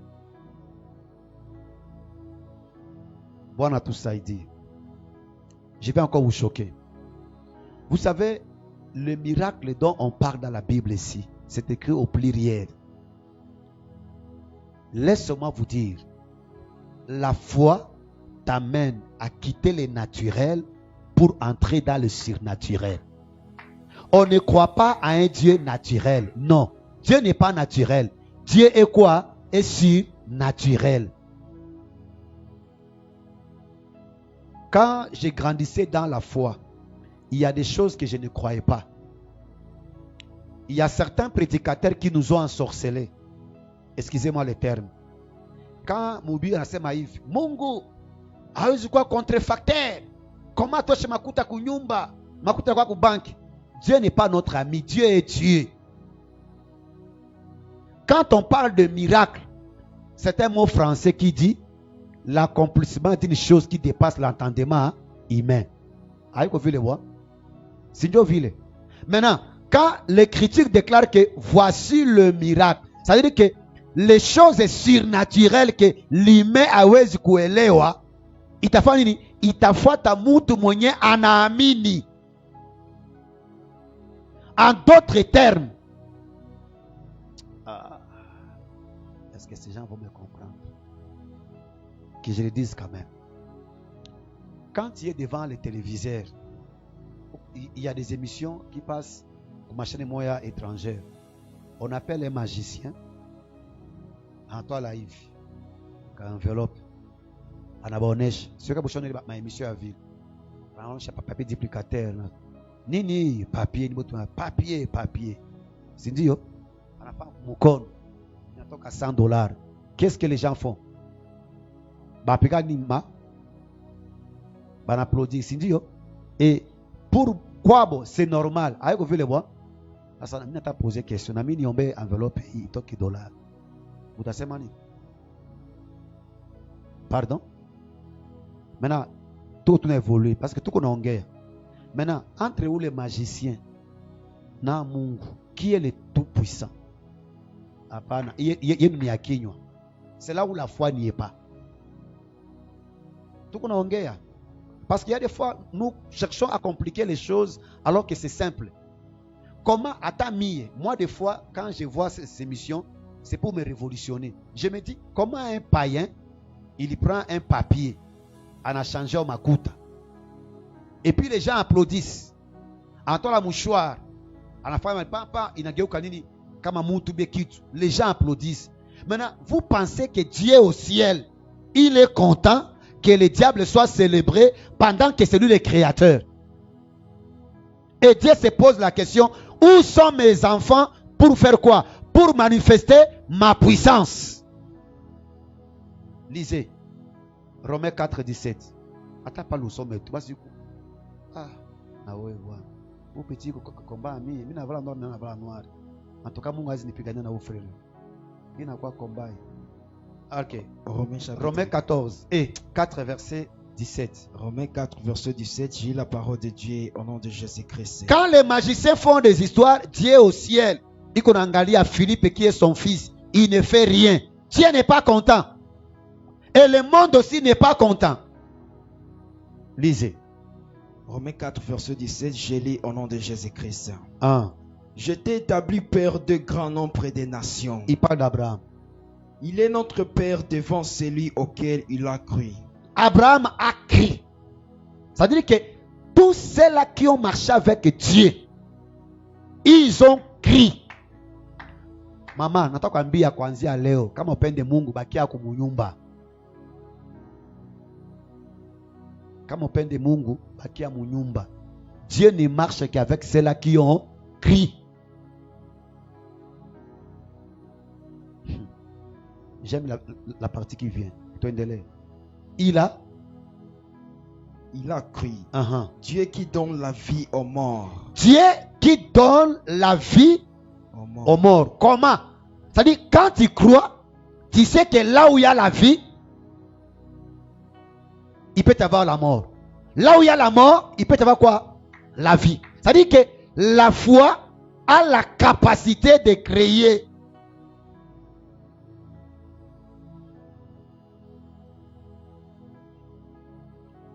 Voilà tout ça, il dit. Je vais encore vous choquer. Vous savez, le miracle dont on parle dans la Bible ici, c'est écrit au pluriel. Laissez-moi vous dire, la foi t'amène à quitter le naturel pour entrer dans le surnaturel. On ne croit pas à un Dieu naturel. Non, Dieu n'est pas naturel. Dieu est quoi? Est surnaturel. Quand je grandissais dans la foi, il y a des choses que je ne croyais pas. Il y a certains prédicateurs qui nous ont ensorcelés. Excusez-moi le terme. Quand Moubi anasema hivi, Mungu hawezi kuwa contrefacteur. Comment toi chez makuta kunyumba, makuta kwa kubanki? Dieu n'est pas notre ami, Dieu est Dieu. Quand on parle de miracle, c'est un mot français qui dit l'accomplissement d'une chose qui dépasse l'entendement humain. Avez-vous vu le voir? C'est Dieu vu. Maintenant, quand l'écriture déclare que voici le miracle, ça veut dire que les choses surnaturelles que l'humain hawezi kuelewa, itafanya nini? Itafuata mtu mwenye anaamini. En d'autres termes, est-ce que ces gens vont me comprendre? Que je le dise quand même. Quand tu es devant les téléviseurs, il y a des émissions qui passent pour ma chaîne moya étrangère. On appelle les magiciens. En toi live, enveloppe, en abonneige. Ce que vous changez ma émission à ville. Je sais pas papier duplicateur. Nini papier, papier. C'est dit yo. On n'a pas mon il y a $100. Qu'est-ce que les gens font? Bapika nima. Ban applaudit. C'est dit yo. Et pourquoi bon, c'est normal. Avez-vous vu le bois? Ça n'a pas posé question. On a mis une enveloppe et il toque $. Vous avez mani. Pardon? Maintenant, tout a évolué parce que tout qu'on a en guerre. Maintenant, entre où les magiciens, na Mungu, qui est le tout-puissant? C'est là où la foi n'y est pas. Tout qu'on a en guerre. Parce qu'il y a des fois, nous cherchons à compliquer les choses alors que c'est simple. Comment Atami, moi des fois, quand je vois ces émissions, c'est pour me révolutionner. Je me dis, comment un païen, il prend un papier, en a changé au makuta. Et puis les gens applaudissent. En la mouchoir, en la femme, papa, il n'a pas de kama mutu bekitu. Les gens applaudissent. Maintenant, vous pensez que Dieu au ciel, il est content que le diable soit célébré pendant que c'est lui le créateur. Et Dieu se pose la question, où sont mes enfants pour faire quoi? Pour manifester ma puissance. Lisez. Romains 4, 17. Attends pas le sommet. Ah ouais, ouais. Au petit combat, je n'ai pas noir. En tout cas, mon gaz n'est plus gagné dans vos frères. Il n'a pas combat. Ok. Romains 14 et 4, verset 17. Romains 4, verset 17. J'ai la parole de Dieu au nom de Jésus-Christ. Quand les magiciens font des histoires, Dieu au ciel, il qu'on a engagé à Philippe qui est son fils, il ne fait rien. Dieu n'est pas content. Et le monde aussi n'est pas content. Lisez. Romains 4, verset 17. Je lis au nom de Jésus-Christ. Je t'ai établi père de grand nombre des nations. Il parle d'Abraham. Il est notre père devant celui auquel il a cru. Abraham a cru. Ça veut dire que tous ceux-là qui ont marché avec Dieu, ils ont cru. Mama, nataka kuambia kuanzia leo, kama upende Mungu, bakia kumunyumba. Kama upende Mungu, bakia munyumba. Dieu ne marche qu'avec ceux-là qui ont crié. J'aime la partie qui vient. Il a cru. Dieu qui donne la vie aux morts. Dieu qui donne la vie aux morts. Comment? C'est-à-dire, quand tu crois, tu sais que là où il y a la vie, il peut y avoir la mort. Là où il y a la mort, il peut y avoir quoi? La vie. C'est-à-dire que la foi a la capacité de créer.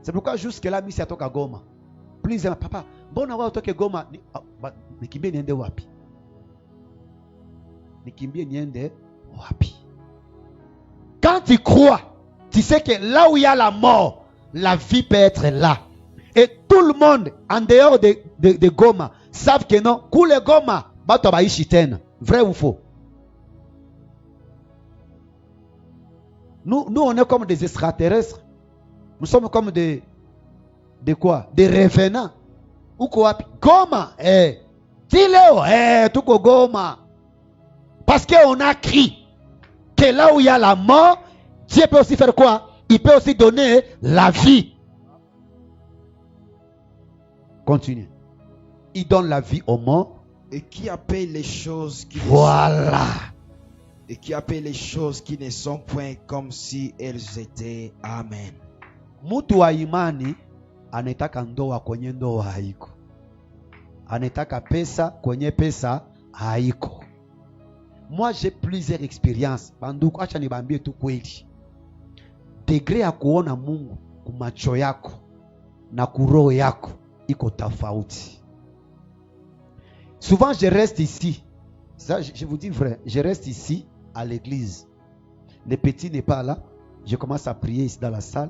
C'est pourquoi jusque-là, misi atoka Goma. Please, papa, bon awa utoke Goma. Nikimbie niende wapi? Nikimbie niende wapi? Quand tu crois, tu sais que là où il y a la mort, la vie peut être là. Et tout le monde, en dehors de Goma, savent que non, Koule Goma, bato baishi tena. Vrai ou faux? Nous, on est comme des extraterrestres. Nous sommes comme des quoi? Des revenants. Ou quoi? Goma, dis-le, tout Goma. Parce qu'on a crié que là où il y a la mort, Dieu peut aussi faire quoi? Il peut aussi donner la vie. Continue. Il donne la vie aux morts. Et qui appelle les choses qui voilà. Et qui appelle les choses qui ne sont point comme si elles étaient. Amen. Mutu wa imani anataka ndoa kwenye ndoa haiko. Anataka pesa kwenye pesa haiko. Moi j'ai plusieurs expériences. Banduku, acha nibambie tu kweli. Degré ya kuona Mungu kumacho yako na kuroho yako iko tofauti. Souvent je reste ici. Ça, je vous dis vrai, je reste ici à l'église. Le petit n'est pas là. Je commence à prier ici dans la salle.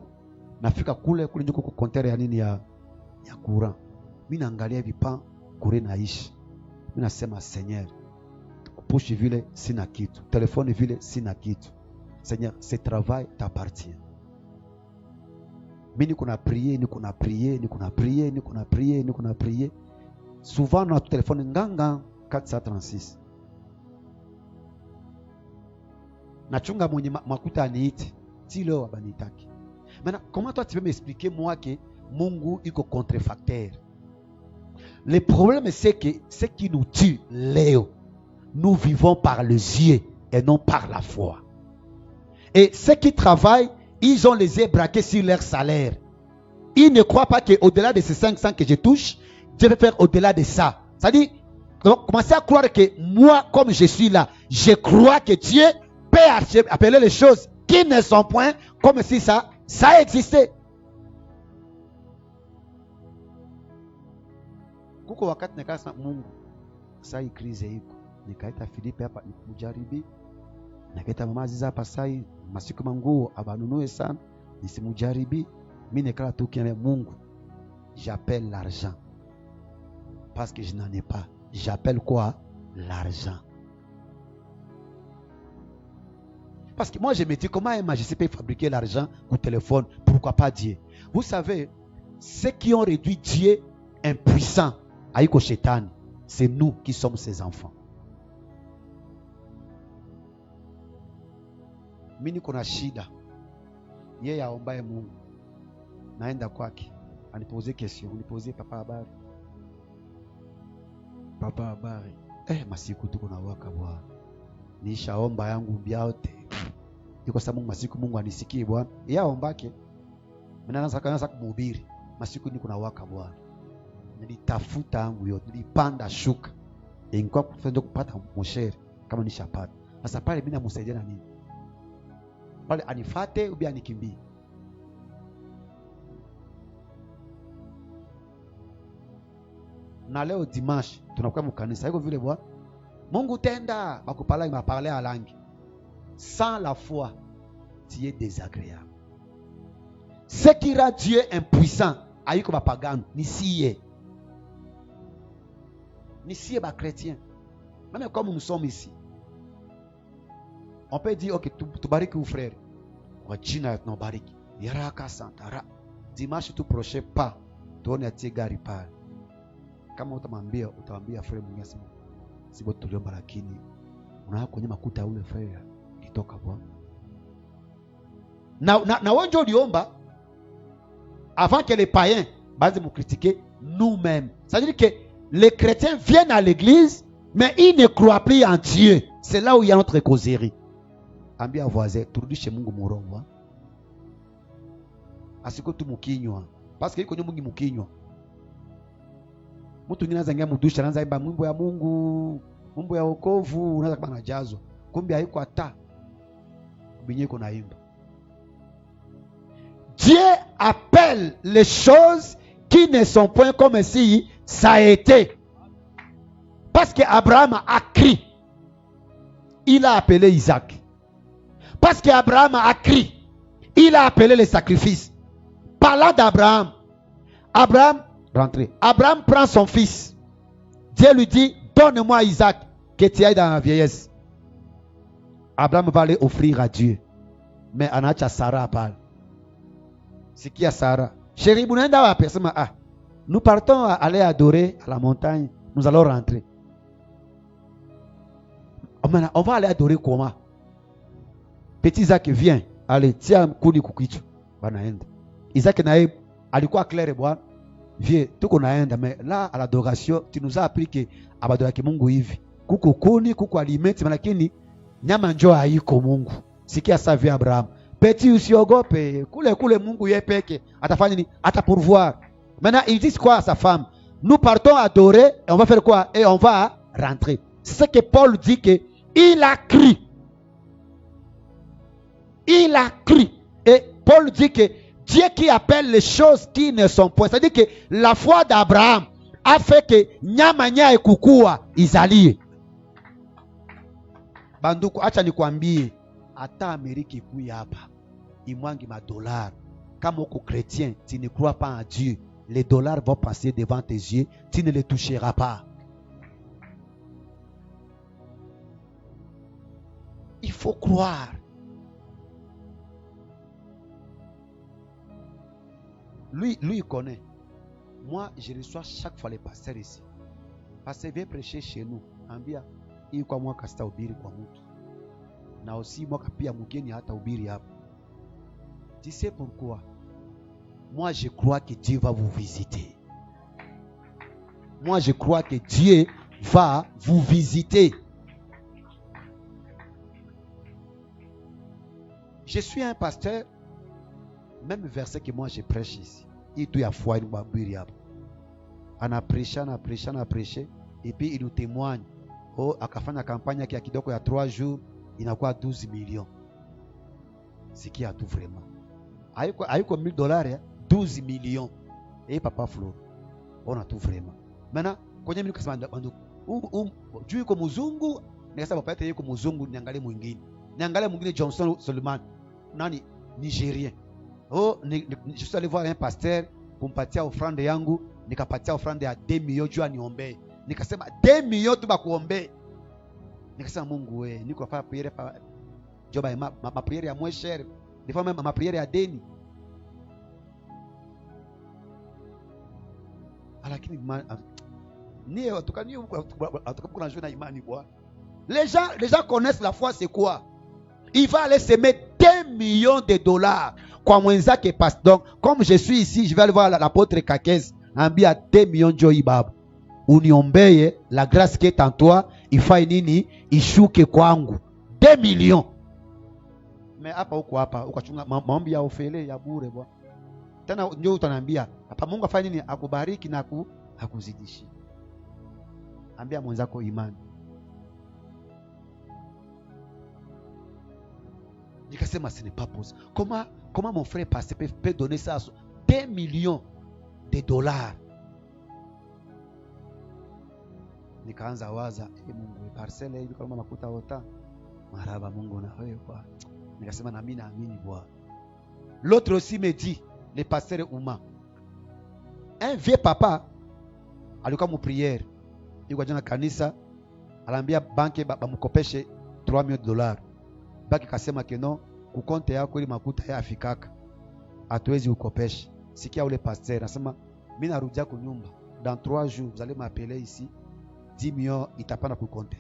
Nafika kule njoko kontere ya nini ya courant. Mimi naangalia vipa kure naishi. Mimi nasema Seigneur, push vile sina kitu. Telefone vile sina kitu. Seigneur, ce travail t'appartient. Mimi niko na prier. Souvent notre téléphone nganga 436. Nachunga mwenye makuta aniite. Si leo abanitaki. Maintenant, comment toi tu peux m'expliquer moi que Mungu iko contrefacteur? Le problème c'est que ce qui nous tue, Léo, nous vivons par les yeux et non par la foi. Et ceux qui travaillent, ils ont les yeux braqués sur leur salaire. Ils ne croient pas qu'au-delà de ces 500 que je touche, Dieu veut faire au-delà de ça. C'est-à-dire, commencez à croire que moi, comme je suis là, je crois que Dieu peut appeler les choses qui ne sont point comme si ça existait. Kuko wakati nekasa Mungu sai krize iko nikaita Filipe hapa mujaribi nikaita mama Aziza hapa sai masiku manguo abanunue sana nisimujaribi mimi nekala tu kiambia Mungu j'appelle l'argent parce que je n'en ai pas. J'appelle quoi? L'argent. Parce que moi je me dis comment un magicien peut fabriquer l'argent au téléphone? Pourquoi pas Dieu? Vous savez, ceux qui ont réduit Dieu impuissant Aïko Shétan, c'est nous qui sommes ses enfants. Mimi kuna shida. Yeye aombaye Mungu. Naenda kwake. Anipose question, unipose papa habari. Papa habari. Masiku tuko na waka bwana. Nishaomba yangu byaote. Iko sababu masiku Mungu anisikie bwana. Yeye aombake. Mimi naanza kumhubiri. Masiku niko na waka bwana. Nilitafuta yangu yote, nilipanda shuka. Ingekuwa kufanya kupata mshere kama nishapata. Sasa pale mimi namsaidia na nini? Pale anifate ubi anikimbie. Na leo dimanche tunakuwa mkanisa hiko vile bwana. Mungu tenda bakupala maparler à langue. Sans la foi, tu es désagréable. Ce qui rend Dieu impuissant, aïko ba pagano, ni siye. Ni siye ba chrétien. Même comme nous sommes ici. On peut dire, ok, tu bariki ou frère. Kwa jina na bariki. Yaraka santara. Dimanche tu prochain pas. Tuone atie gari pale. Kama utamwambia frère mwingine sema. Sibo tuliomba lakini unaona kwenye makuta ya ule frère itoka bwana. Na wonjo uliomba avant que les païens base nous critiquer nous-mêmes. C'est-à-dire que les chrétiens viennent à l'église mais ils ne croient plus en Dieu. C'est là où il y a notre causerie. Ambia voisin, turudishe Mungu murongo. Asiko tu mukinywa. Parce que iko nyumungi mukinywa. Mtu mwingine anazangia mudusha anaanza imba mwimbo ya Mungu, mwimbo ya wokovu, unaanza kama najazo. Kumbe haiko hata. Binye iko naimba. Dieu appelle les choses qui ne sont point comme si ça a été. Parce qu'Abraham a crié. Il a appelé Isaac. Parce qu'Abraham a crié. Il a appelé les sacrifices. Parlant d'Abraham. Abraham prend son fils. Dieu lui dit, donne-moi Isaac, que tu ailles dans la vieillesse. Abraham va aller offrir à Dieu. Mais anacha Sarah parle. C'est qui a Sarah? Chérie, nous partons à aller adorer à la montagne. Nous allons rentrer. On va aller adorer comment? Petit Isaac vient. Allez, tiens, kuni kukichu. Banaenda. Isaac nae alikuwa clair bwana. Viens, tuko naenda mais là à l'adoration, tu nous as appris que abadoraki Mungu hivi. Kuko kuni, kuko alimenti lakini nyama njoo haiko Mungu. Sikia ça vient Abraham. Petit usiogope, kule Mungu yeye peke atafanya nini? Atapourvoir. Maintenant, il dit quoi à sa femme? Nous partons adorer et on va faire quoi? Et on va rentrer. C'est ce que Paul dit que il a crié. Il a crié. Et Paul dit que Dieu qui appelle les choses qui ne sont point. C'est-à-dire que la foi d'Abraham a fait que nyamanya et kukua izalie. Banduku, acha nikwambie, ata Amerika ikuye hapa, imwangi $. Comme au chrétien, tu ne crois pas en Dieu, les dollars vont passer devant tes yeux, tu ne les toucheras pas. Il faut croire. Lui, il connaît. Moi, je reçois chaque fois les pasteurs ici. Pasteur vient prêcher chez nous. Ambia, il kwa moi kasta ubiri kwa mtu. Na aussi moi kapia mugeni hata ubiri hapa. Tu sais pourquoi? Moi, je crois que Dieu va vous visiter. Moi, je crois que Dieu va vous visiter. Je suis un pasteur. Même verset que moi je prêche ici. Il doit y avoir une babiri. On a prêché. Et puis il nous témoigne. Oh, akafanya campagne qui a kidoko ya 3 jours, il n'a quoi 12 millions. C'est qui a tout vraiment. Aïko $1000, 12 millions. Et papa Flo, on a tout vraiment. Maintenant, kwenye mimi kasema banduku. Juu kwa muzungu, nikasema papa yeye kwa muzungu niangalie mwingine. Niangalie mwingine Johnson Suleiman. Nani? Nigérien. Oh, je suis allé voir un pasteur pour me patia offrande yangu, nikapatia offrande ya 2 millions juu aniombee. Nikasema 2 millions tu bakuombee. Nikasema Mungu wewe, niko nafanya priere pa joba ma priere ya moins cher. Des fois même ma priere ya deni. Lakini ni atukani atukapokana jeu na imani bwana. Les gens connaissent la foi, c'est quoi? Il va aller se mettre 2 millions de $. Kwa mwenzake passe. Donc, comme je suis ici, je vais aller voir l'apôtre Kakez. Ambia 2 millions Joy Bab. Uniombeye, la grâce qui est en toi, il faut nini, ishuke kwangu. 2 millions. Mais hapa huko hapa, ukachunga maombi ya ofele ya bure bwana. Tena ndio utaniambia, hapa Mungu afanye nini? Akubariki na akuzidishi. Ambia mwenzako imani. Nikasema ce n'est pas possible. Comment mon frère pasteur peut donner ça à 2 millions de $? Nikaanza waza, Mungu parcelle hivi kama makuta ota. Maraba Mungu na wewe kwa. Nikasema na mimi naamini Bwana. L'autre aussi me dit, le pasteur Ouma. Un vieux papa alikuwa mu prière. Yuko jana kanisa, aliambia banki bamkopeshe $3 millions. baki kasema que non kukonte yako ili makuta ya afikaka hatuwezi ukopesha. Sikia ule pasteur anasema mimi narudia kwa nyumba dans 3 jours vous allez m'appeler ici 10 millions itapanda ku compte.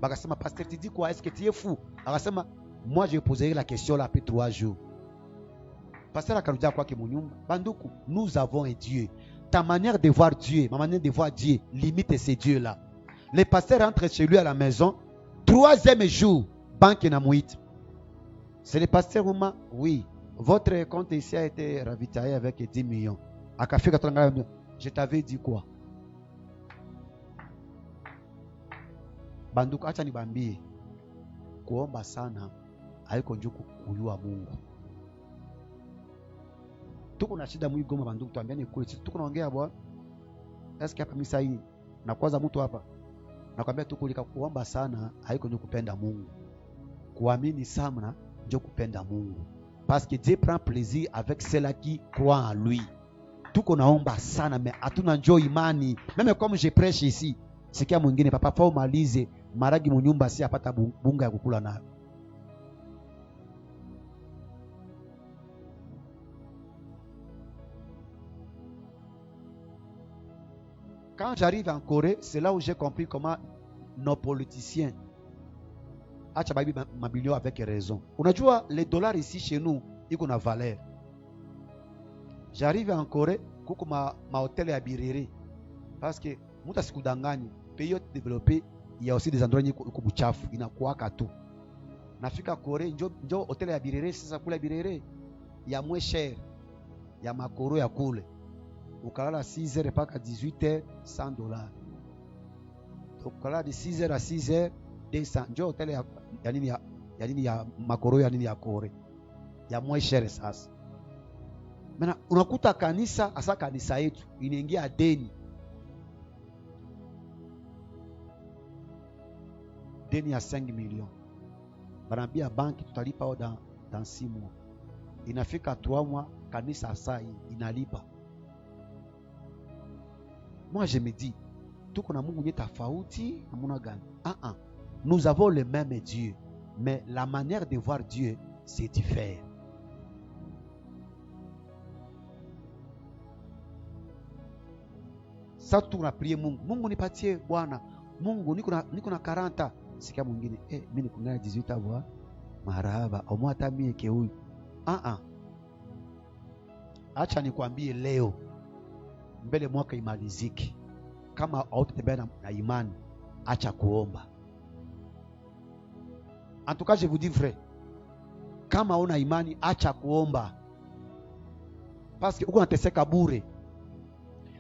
Bakasema pasteur tu dis quoi, est-ce que tu es fou? Akasema moi je poserai la question là après 3 jours. Pasteur akarudia kwake munyumba. Banduku, nous avons un Dieu. Ta manière de voir Dieu, ma manière de voir Dieu limite ces dieux là. Le pasteur rentre chez lui à la maison, 3e jour, banque na muite. C'est le pasteur Ouma, oui. Votre compte ici a été ravitaillé avec 10 millions. Je t'avais dit quoi? Banduku, acha nibambie. Kuomba sana haiko njoo kuyua Mungu. Tuko na shida mwingi Goma banduku, tuambiane kweli. Tuko naongea bwana. Eske hapa misa hii na kwanza mtu hapa nakwambia tuko lika kuomba sana haiko njoo kupenda Mungu. Kuamini sana njoo kupenda Mungu. Parce que Dieu prend plaisir avec ceux-là qui croient en lui. Tuko naomba sana mais hatuna njoo imani. Même comme je prêche ici, sikia mwingine papa fa umalize maragi munyumba si apata bunga ya kukula nayo. Quand j'arrive en Corée, c'est là où j'ai compris comment nos politiciens acha baby mabilio avec raison. Unajua les dollars ici chez nous iko na valeur. J'arrive en Corée kuko ma hôtel ya Birere parce que muta sikudangani pays développé il y a aussi des endroits iko buchafu inakuaka tu. Nafika Corée njo hôtel ya Birere sasa kula Birere ya moins cher ya makoro ya kule. Ukalala 6h mpaka 18h $100. Donc ukalala de 6h à 6h 200. Njo hotel ya nini ya makoro ya nini ya Kore ya moins cher sasa. Mena unakuta kanisa asa kanisa yetu inaingia deni ya 5 millions. Banambia banki tutalipa dans 6 mois. Inafika 3 mois kanisa asa inalipa. Moi je me dis, tout qu'on a Mungu ni tofauti namuna gani? Nous avons le même Dieu, mais la manière de voir Dieu c'est différent. Ça tu na prier Mungu. Mungu nipatie Bwana. Mungu niko na 40. Sikia mwingine, mimi niko na 18 bwana. Marahaba, au hata mimi ke huyu. Acha nikwambie leo. Mbele mwaka imaliziki. Kama hautatembea na imani, acha kuomba. En tout cas, je vous dis vrai. Kama una imani, acha kuomba. Parce que uko nateseka bure.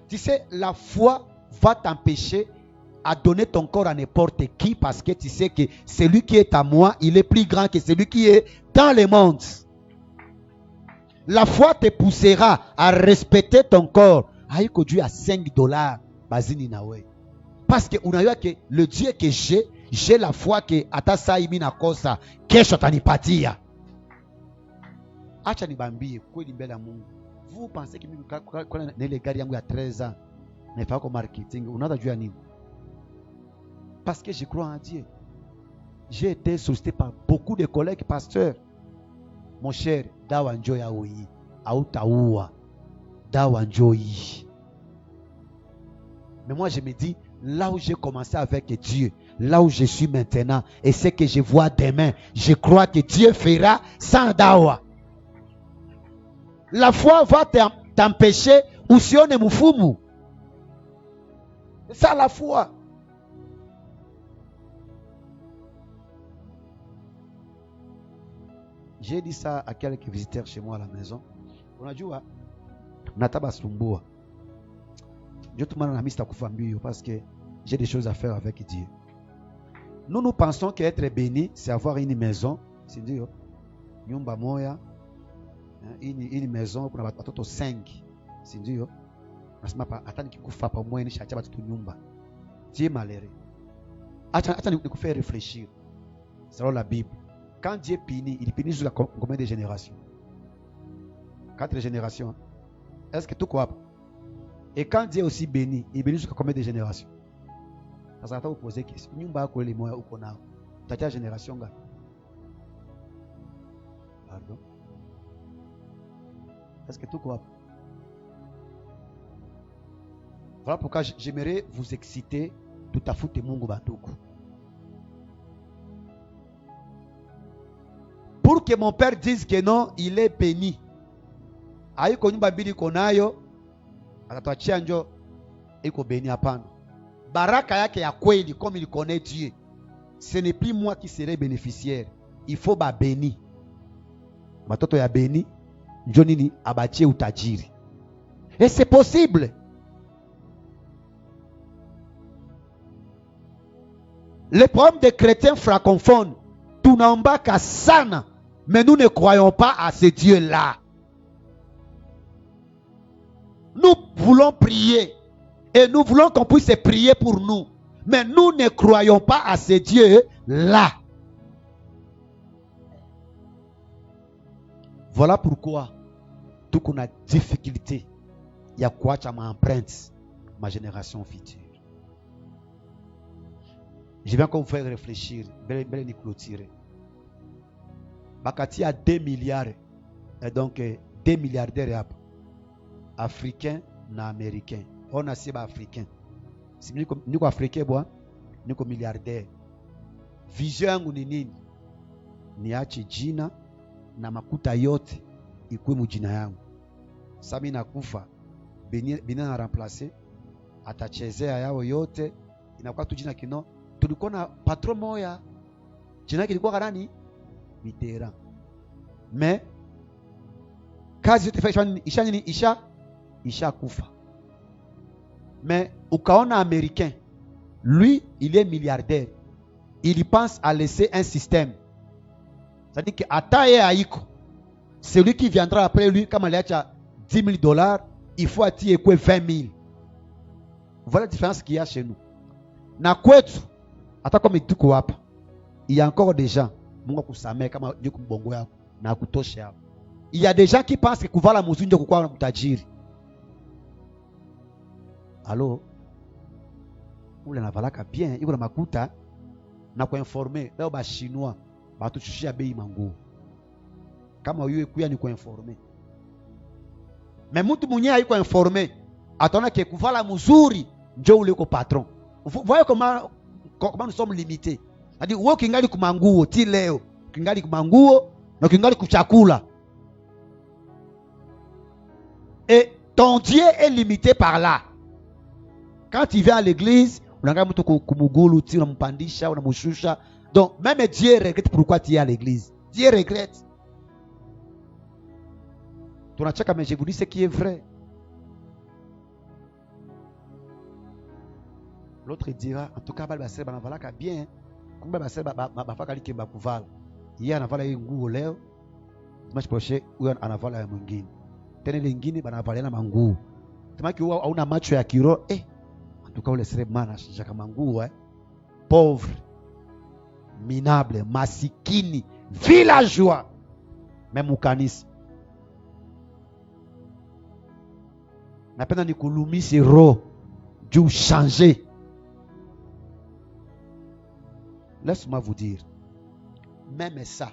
Tu sais, la foi va t'empêcher à donner ton corps à n'importe qui parce que tu sais que celui qui est à moi, il est plus grand que celui qui est dans le monde. La foi te poussera à respecter ton corps. Haiko Dieu à $5 bazini nawe. Parce que unajua que le Dieu que j'ai la foi que hata saa mimi nakosa kesho atanipatia. Acha nibambie kweli mbele ya Mungu. Vous pensez que mimi kwa nile gari yangu ya 13 ans nafanya kwa marketing, unaanza jua nini? Parce que je crois en Dieu. J'ai été sollicité par beaucoup de collègues pasteurs. Mon cher, dawa njoo ya oi, hautaua. Dawa njoo hii. Mais moi je me dis, là où j'ai commencé avec Dieu, là où je suis maintenant, et ce que je vois demain, je crois que Dieu fera sans dawa. La foi va t'empêcher ou si on est moufoumou. C'est ça la foi. J'ai dit ça à quelques visiteurs chez moi à la maison. Unajua natabasumbua. Je te demande à mista kufambio parce que j'ai des choses à faire avec Dieu. Nous pensons qu'être béni, c'est avoir une maison. C'est dire, nyumba moya, une maison, kuna watoto 5. C'est dire, nasema pa hata nikikufa pa moya nishacha watoto nyumba. Dieu malheureux. Acha nikuffaire réfléchir. Selon la Bible. Quand Dieu punit, il punit sur combien de générations? 4 générations. Est-ce que tout quoi? Et quand Dieu aussi bénit, il bénit jusqu'à combien de générations? Ça va vous poser question. Nyumba yako ile moya uko nao. Tatia génération ngapi? Pardon. Est-ce que tout quoi? Voilà pourquoi j'aimerais vous exciter tout à fait Mungu Banduku. Pour que mon père dise que non, il est béni. Aiko nyumba mbili konayo, atatuachia njo iko béni hapana. Baraka yake ya kweli comme il connaît Dieu. Ce n'est plus moi qui serai bénéficiaire. Il faut ba béni. Matoto ya béni, njo nini abachie utajiri. Et c'est possible. Le problème des chrétiens francophones, tunaombaka sana, mais nous ne croyons pas à ce Dieu-là. Nous voulons prier et nous voulons qu'on puisse prier pour nous, mais nous ne croyons pas à ce Dieu-là. Voilà pourquoi tout qu'on a difficulté, il y a quoi à ma empreinte, ma génération future. Je vais encore vous faire réfléchir. Belle ni clôturer. Bakati a 2 milliards. Et donc 2 milliardaires africains na américains. On a ces africains. Si nous africains bois, nous milliardaires. Vision yangu ni nini? Niache jina na makuta yote ikuwe mujina yangu. Sami nakufa bina na remplacer atachezea yao yote inakuwa tu jina kino. Tulikuwa na patron moya jina yake ilikuwa nani? Mitterrand. Mais kazi yote isha kufa. Mais ukaona américain, lui il est milliardaire. Il pense à laisser un système. C'est-à-dire que ataye haiko. Celui qui viendra après lui, comme il a 10 000 $, il faut attirer 20 000. Voilà la différence qu'il y a chez nous. Na kwetu hata kama tuko hapa, il y a encore des gens Mungu kusamea kama Dieu kumbongo yako na kutosha yako. Il y a des gens qui pensent que kuvala muzuri ndio kukuwa mtajiri. Allo, ule navalaka bien, iko na makuta na kuinformer leo ba chinois batuchushia bei manguo. Kama wewe kuya ni kuinformer. Mais mtu mwenyewe haiko informer, ataona que kuvala muzuri ndio ule uko patron. Vous voyez comment nous sommes limités. C'est-à-dire, wewe kingali kumanguo ti leo, kingali kumanguo na kingali kuchakula. Et ton Dieu est limité par là. Quand tu viens à l'église, unaangalia mtu kumugulu ti unampandisha, unamushusha. Donc même Dieu regrette pourquoi tu es à l'église. Dieu regrette. Tunacheka, mais je vous dis ce qui est vrai. L'autre dira, en tout cas, balbasel banavalaka bien. Kumbe basel bafaka likemba kuvala. Yeye anavala hii nguo leo. Dimanche prochain huyo anavala ya mwingine. Tena lingine banavalia na manguo. Tumaki huwa hauna macho ya kiroho. En tout cas ule sere mana shaka manguo pauvre, minable, masikini, villageois. Même ukanisi. Napenda nikulumise roho juu changer. Laisse-moi vous dire, même ça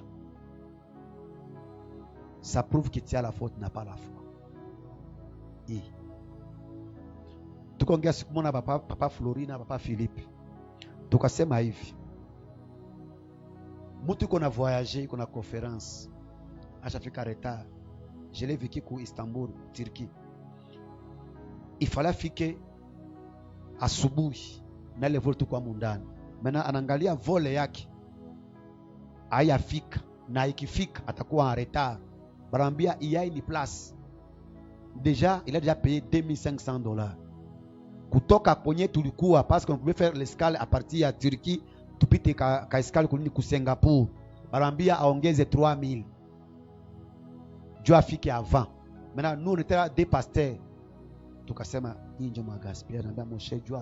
prouve que tu as la faute, tu n'as pas la foi. Tukongea siku moja papa Florina, papa Philippe. Tukasema hivi. Mtu yuko na voyager, yuko na conférence. Ashafika retard. Je l'ai vécu ku Istanbul, Turquie. Il fallait fike asubuhi na ile vol tukwa mundani. Maintenant anaangalia vole yake hayafika, na ikifika atakuwa en retard. Barambia iyai ni place. Déjà il a déjà payé $2,500 kutoka kwenye tulikuwa, parce qu'on pouvait faire l'escale à partir ya Turquie tupite ka escale kulini ku Singapore. Barambia aongeze 3,000 juu afike avant. Maintenant nous on était là des pasteurs, tukasema hii ndio magaspia. Naambia Moshe, juu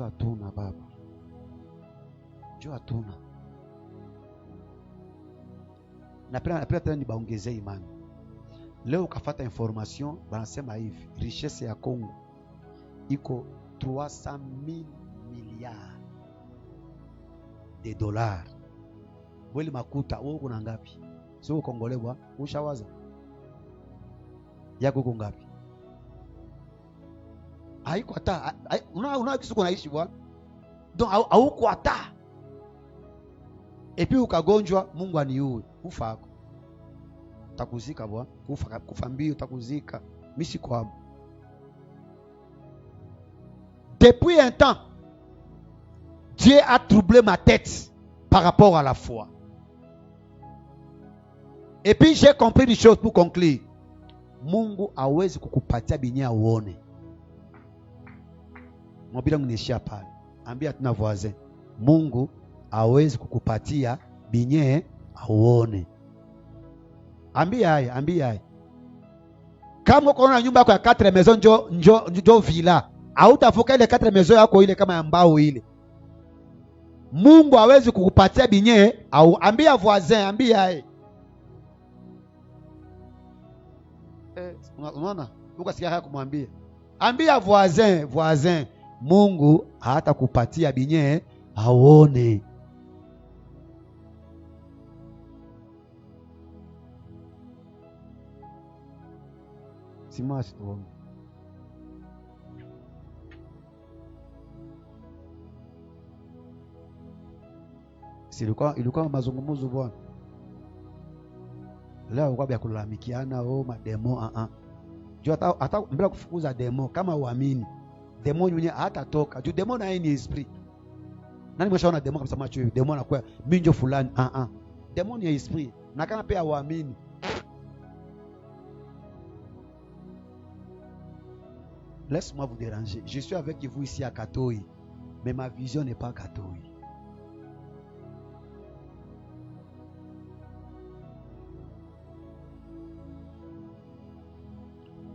hatuna baba, juu hatuna. Napenda tena nibaongezee imani. Leo ukafata information banasema hivi, richesse ya Kongo iko 300,000 milliards de dollars. Wele makuta wewe kuna ngapi? Sio Kongole bwana, ushawaza. Yako uko ngapi? Haiko hata unaona kisuko naishi bwana. Donc hauko hata. Et puis ukagonjwa, Mungu aniue, kufa hako. Takuzika bwana, kufa mbio takuzika. Mimi siko hapo. Depuis un temps, Dieu a troublé ma tête par rapport à la foi. Et puis j'ai compris une chose pour conclure. Mungu hawezi kukupatia binya uone. Mwambie mnishia pale. Ambia tuna voisin. Mungu hawezi kukupatia binya uone. Ambia haya. Kama uko na nyumba yako ya 4 maison njo villa, hautafuka ile 4 maison yako ile kama ya mbao ile. Mungu hawezi kukupatia binye au ambia voisin, ambia yeye. Unaona? Ukasikia haya kumwambia. Ambia voisin, Mungu hata kupatia binye aone. Simasi tuone. Ilikuwa mazungumzo bwana. Leo kwa bia kulalamikiana mademo Juu hata bila kufukuza demo kama uamini. Demo mwenye hata toka. Juu demo na yeye ni esprit. Nani mshaona demo kabisa macho hivi? Demo anakuwa minjo fulani. Demo ni esprit. Na kama pia uamini. Laisse-moi vous déranger. Je suis avec vous ici à Katoï. Mais ma vision n'est pas Katoï.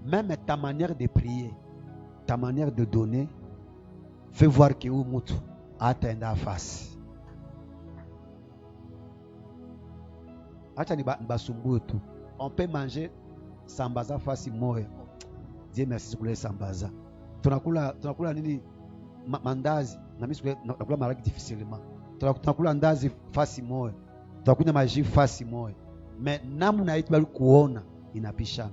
Même ta manière de prier, ta manière de donner, fait voir que où mutu atteint en face. Acha ni basumbu tu. On peut manger sambaza face moya. Dieu merci pour les sambaza. Tunakula nini mandazi na mimi nakula maraki difficilement. Tunakula ndazi face moya. Tunakunywa maji face moya. Mais namna yetu bali kuona inapishana.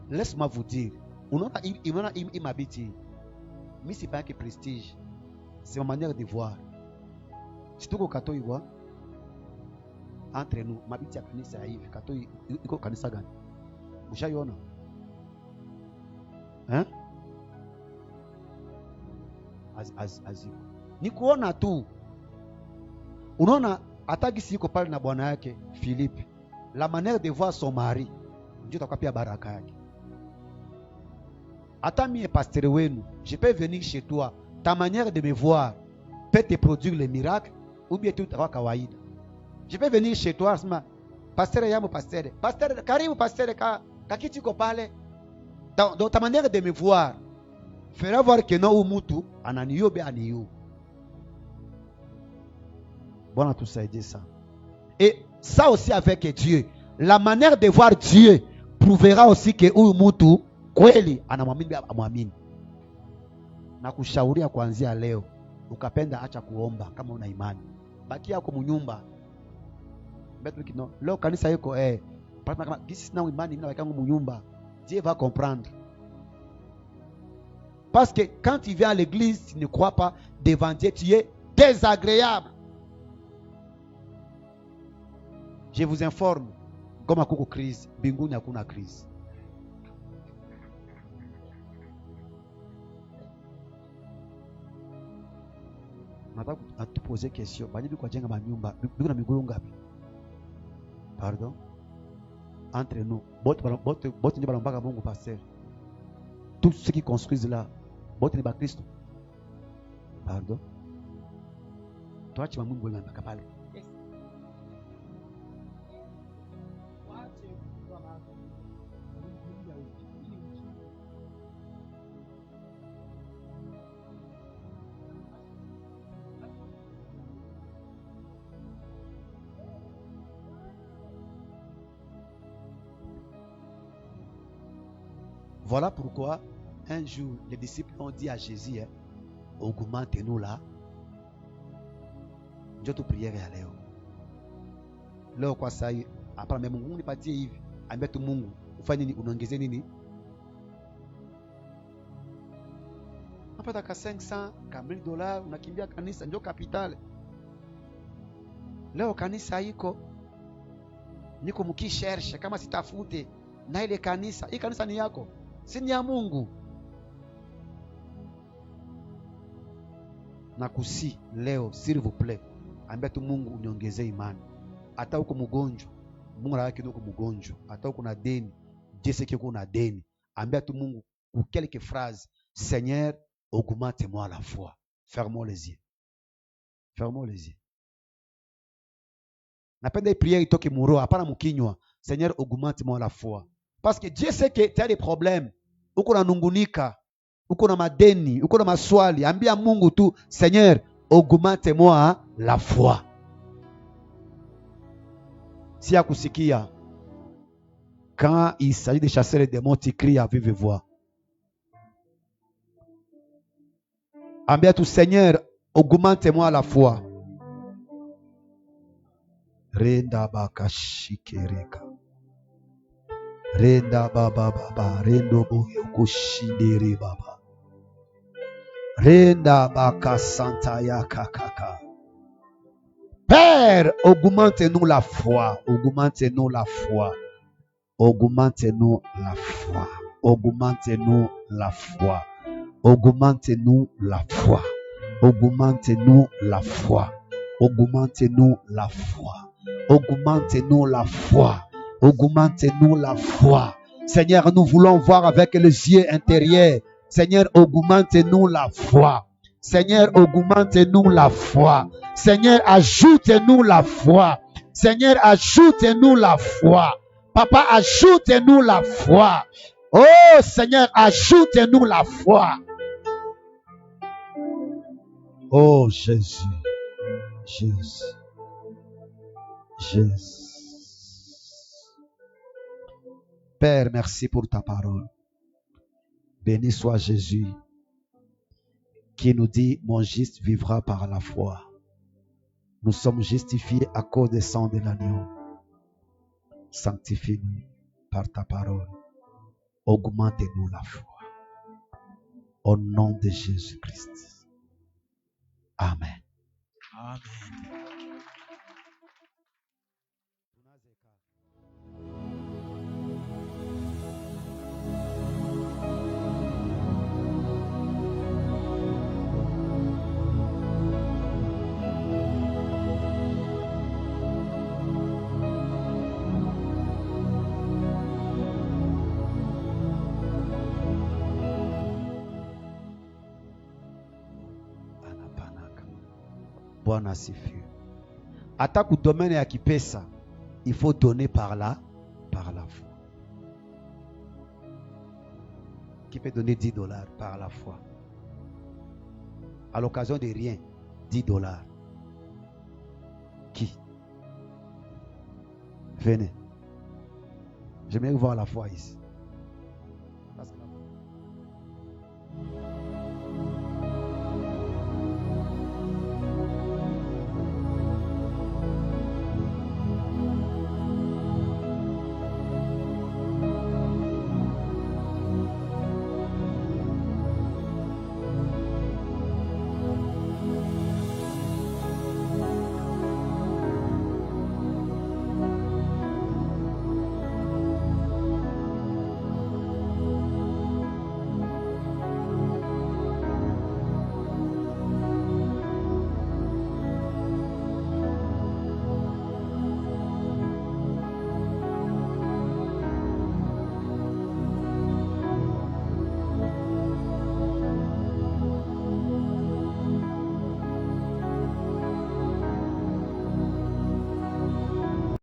Laisse-moi vous dire, il m'habite. Mais c'est pas que prestige. C'est ma manière de voir. Si tu es Katoi, entre nous, m'habite à kanisa hivi. Katoi, iko kanisa gani? Ushaiona? Hein? Aziko. Ni kuona tu. Unaona ataki siko pale na bwana yake Philippe. La manière de voir son mari, Dieu t'a pia baraka yake. Attends, mi pasteur wenu, je peux venir chez toi. Ta manière de me voir peut te produire le miracle ou bien tout va kawaida. Je peux venir chez toi, pasteur yamo pasteur. Pasteur, karibu pasteur kakiti ko pale. Donc ta manière de me voir fera voir que non umutu ananiyo be aniyo. Bon, tout ça dit ça. Et ça aussi avec Dieu. La manière de voir Dieu prouvera aussi que umutu kweli anamwamini amwamini. Na kushauria kuanzia leo ukapenda acha kuomba kama una imani. Baki yako mnyumba. Betu kino leo kanisa yuko kama gisi na imani mimi na kangu mnyumba. Dieu va comprendre. Parce que quand tu viens à l'église, tu ne crois pas devant Dieu, tu es désagréable. Je vous informe, comme à kuko crise, mbinguni hakuna crise. Nataka tu poser question. Bani biko jenga manyumba, biko na miguu ngapi? Pardon? Entre nous, bote ni balambaka Mungu pasteur. Tous ceux qui construisent là, bote ni ba Kristo. Pardon? Toi tu vas Mungu na bakapale. Voilà pourquoi un jour les disciples ont dit à Jésus, augmente-nous là. Dieu te prière à Léo. leo kwa sai hapana, Mungu nipatie hivi, ambia tu Mungu ufanye nini, unaongezea nini? Unapata ka 500 ka $1000, unakimbia kanisa, ndio kapitale. Leo kanisa iko niko mkishershe, kama sitafute na ile kanisa, hii kanisa ni yako, si ni ya Mungu. Na kusi leo, s'il vous plaît, ambia tu Mungu uniongezee imani. Hata uko mgonjwa, Mungu anataka uko mgonjwa. Hata uko na deni, Dieu sait que uko na deni. Ambia tu Mungu ou quelques phrases, Seigneur, augmente-moi la foi. Fermons les yeux. Fermons les yeux. Napenda prière itoke muro, hapana mkinywa. Seigneur, augmente-moi la foi. Parce que Dieu sait que tu as des problèmes. Uko na nungunika, uko na madeni, uko na maswali. Ambia Mungu tu, Seigneur, augmente-moi la foi. Si ya kusikia, quand il s'agit de chasser les démons, tu cries à vive voix. Ambia tu, Seigneur, augmente-moi la foi. Renda baka shikereka. Renda baba baba. Rendo boyo kushindere baba. Renda baka santa ya kakaka. Père, augmente-nous la foi. Augmente-nous la foi. Augmente-nous la foi. Augmente-nous la foi. Augmente-nous la foi. Augmente-nous la foi. Augmente-nous la foi. Augmente-nous la foi. Augmente-nous la foi. Seigneur, nous voulons voir avec les yeux intérieurs. Seigneur, augmente-nous la foi. Seigneur, augmente-nous la foi. Seigneur, ajoute-nous la foi. Seigneur, ajoute-nous la foi. Papa, ajoute-nous la foi. Oh Seigneur, ajoute-nous la foi. Oh Jésus. Jésus. Jésus. Père, merci pour ta parole. Béni soit Jésus qui nous dit, mon juste vivra par la foi. Nous sommes justifiés à cause du sang de l'agneau. Sanctifie-nous par ta parole. Augmente-nous la foi. Au nom de Jésus-Christ. Amen. Amen. Bwana asifiwe. Hata ku domaine ya kipesa, il faut donner par la foi. Qui peut donner $10 par la foi? À l'occasion de rien, $10. Qui? Venez. J'aimerais voir la foi ici.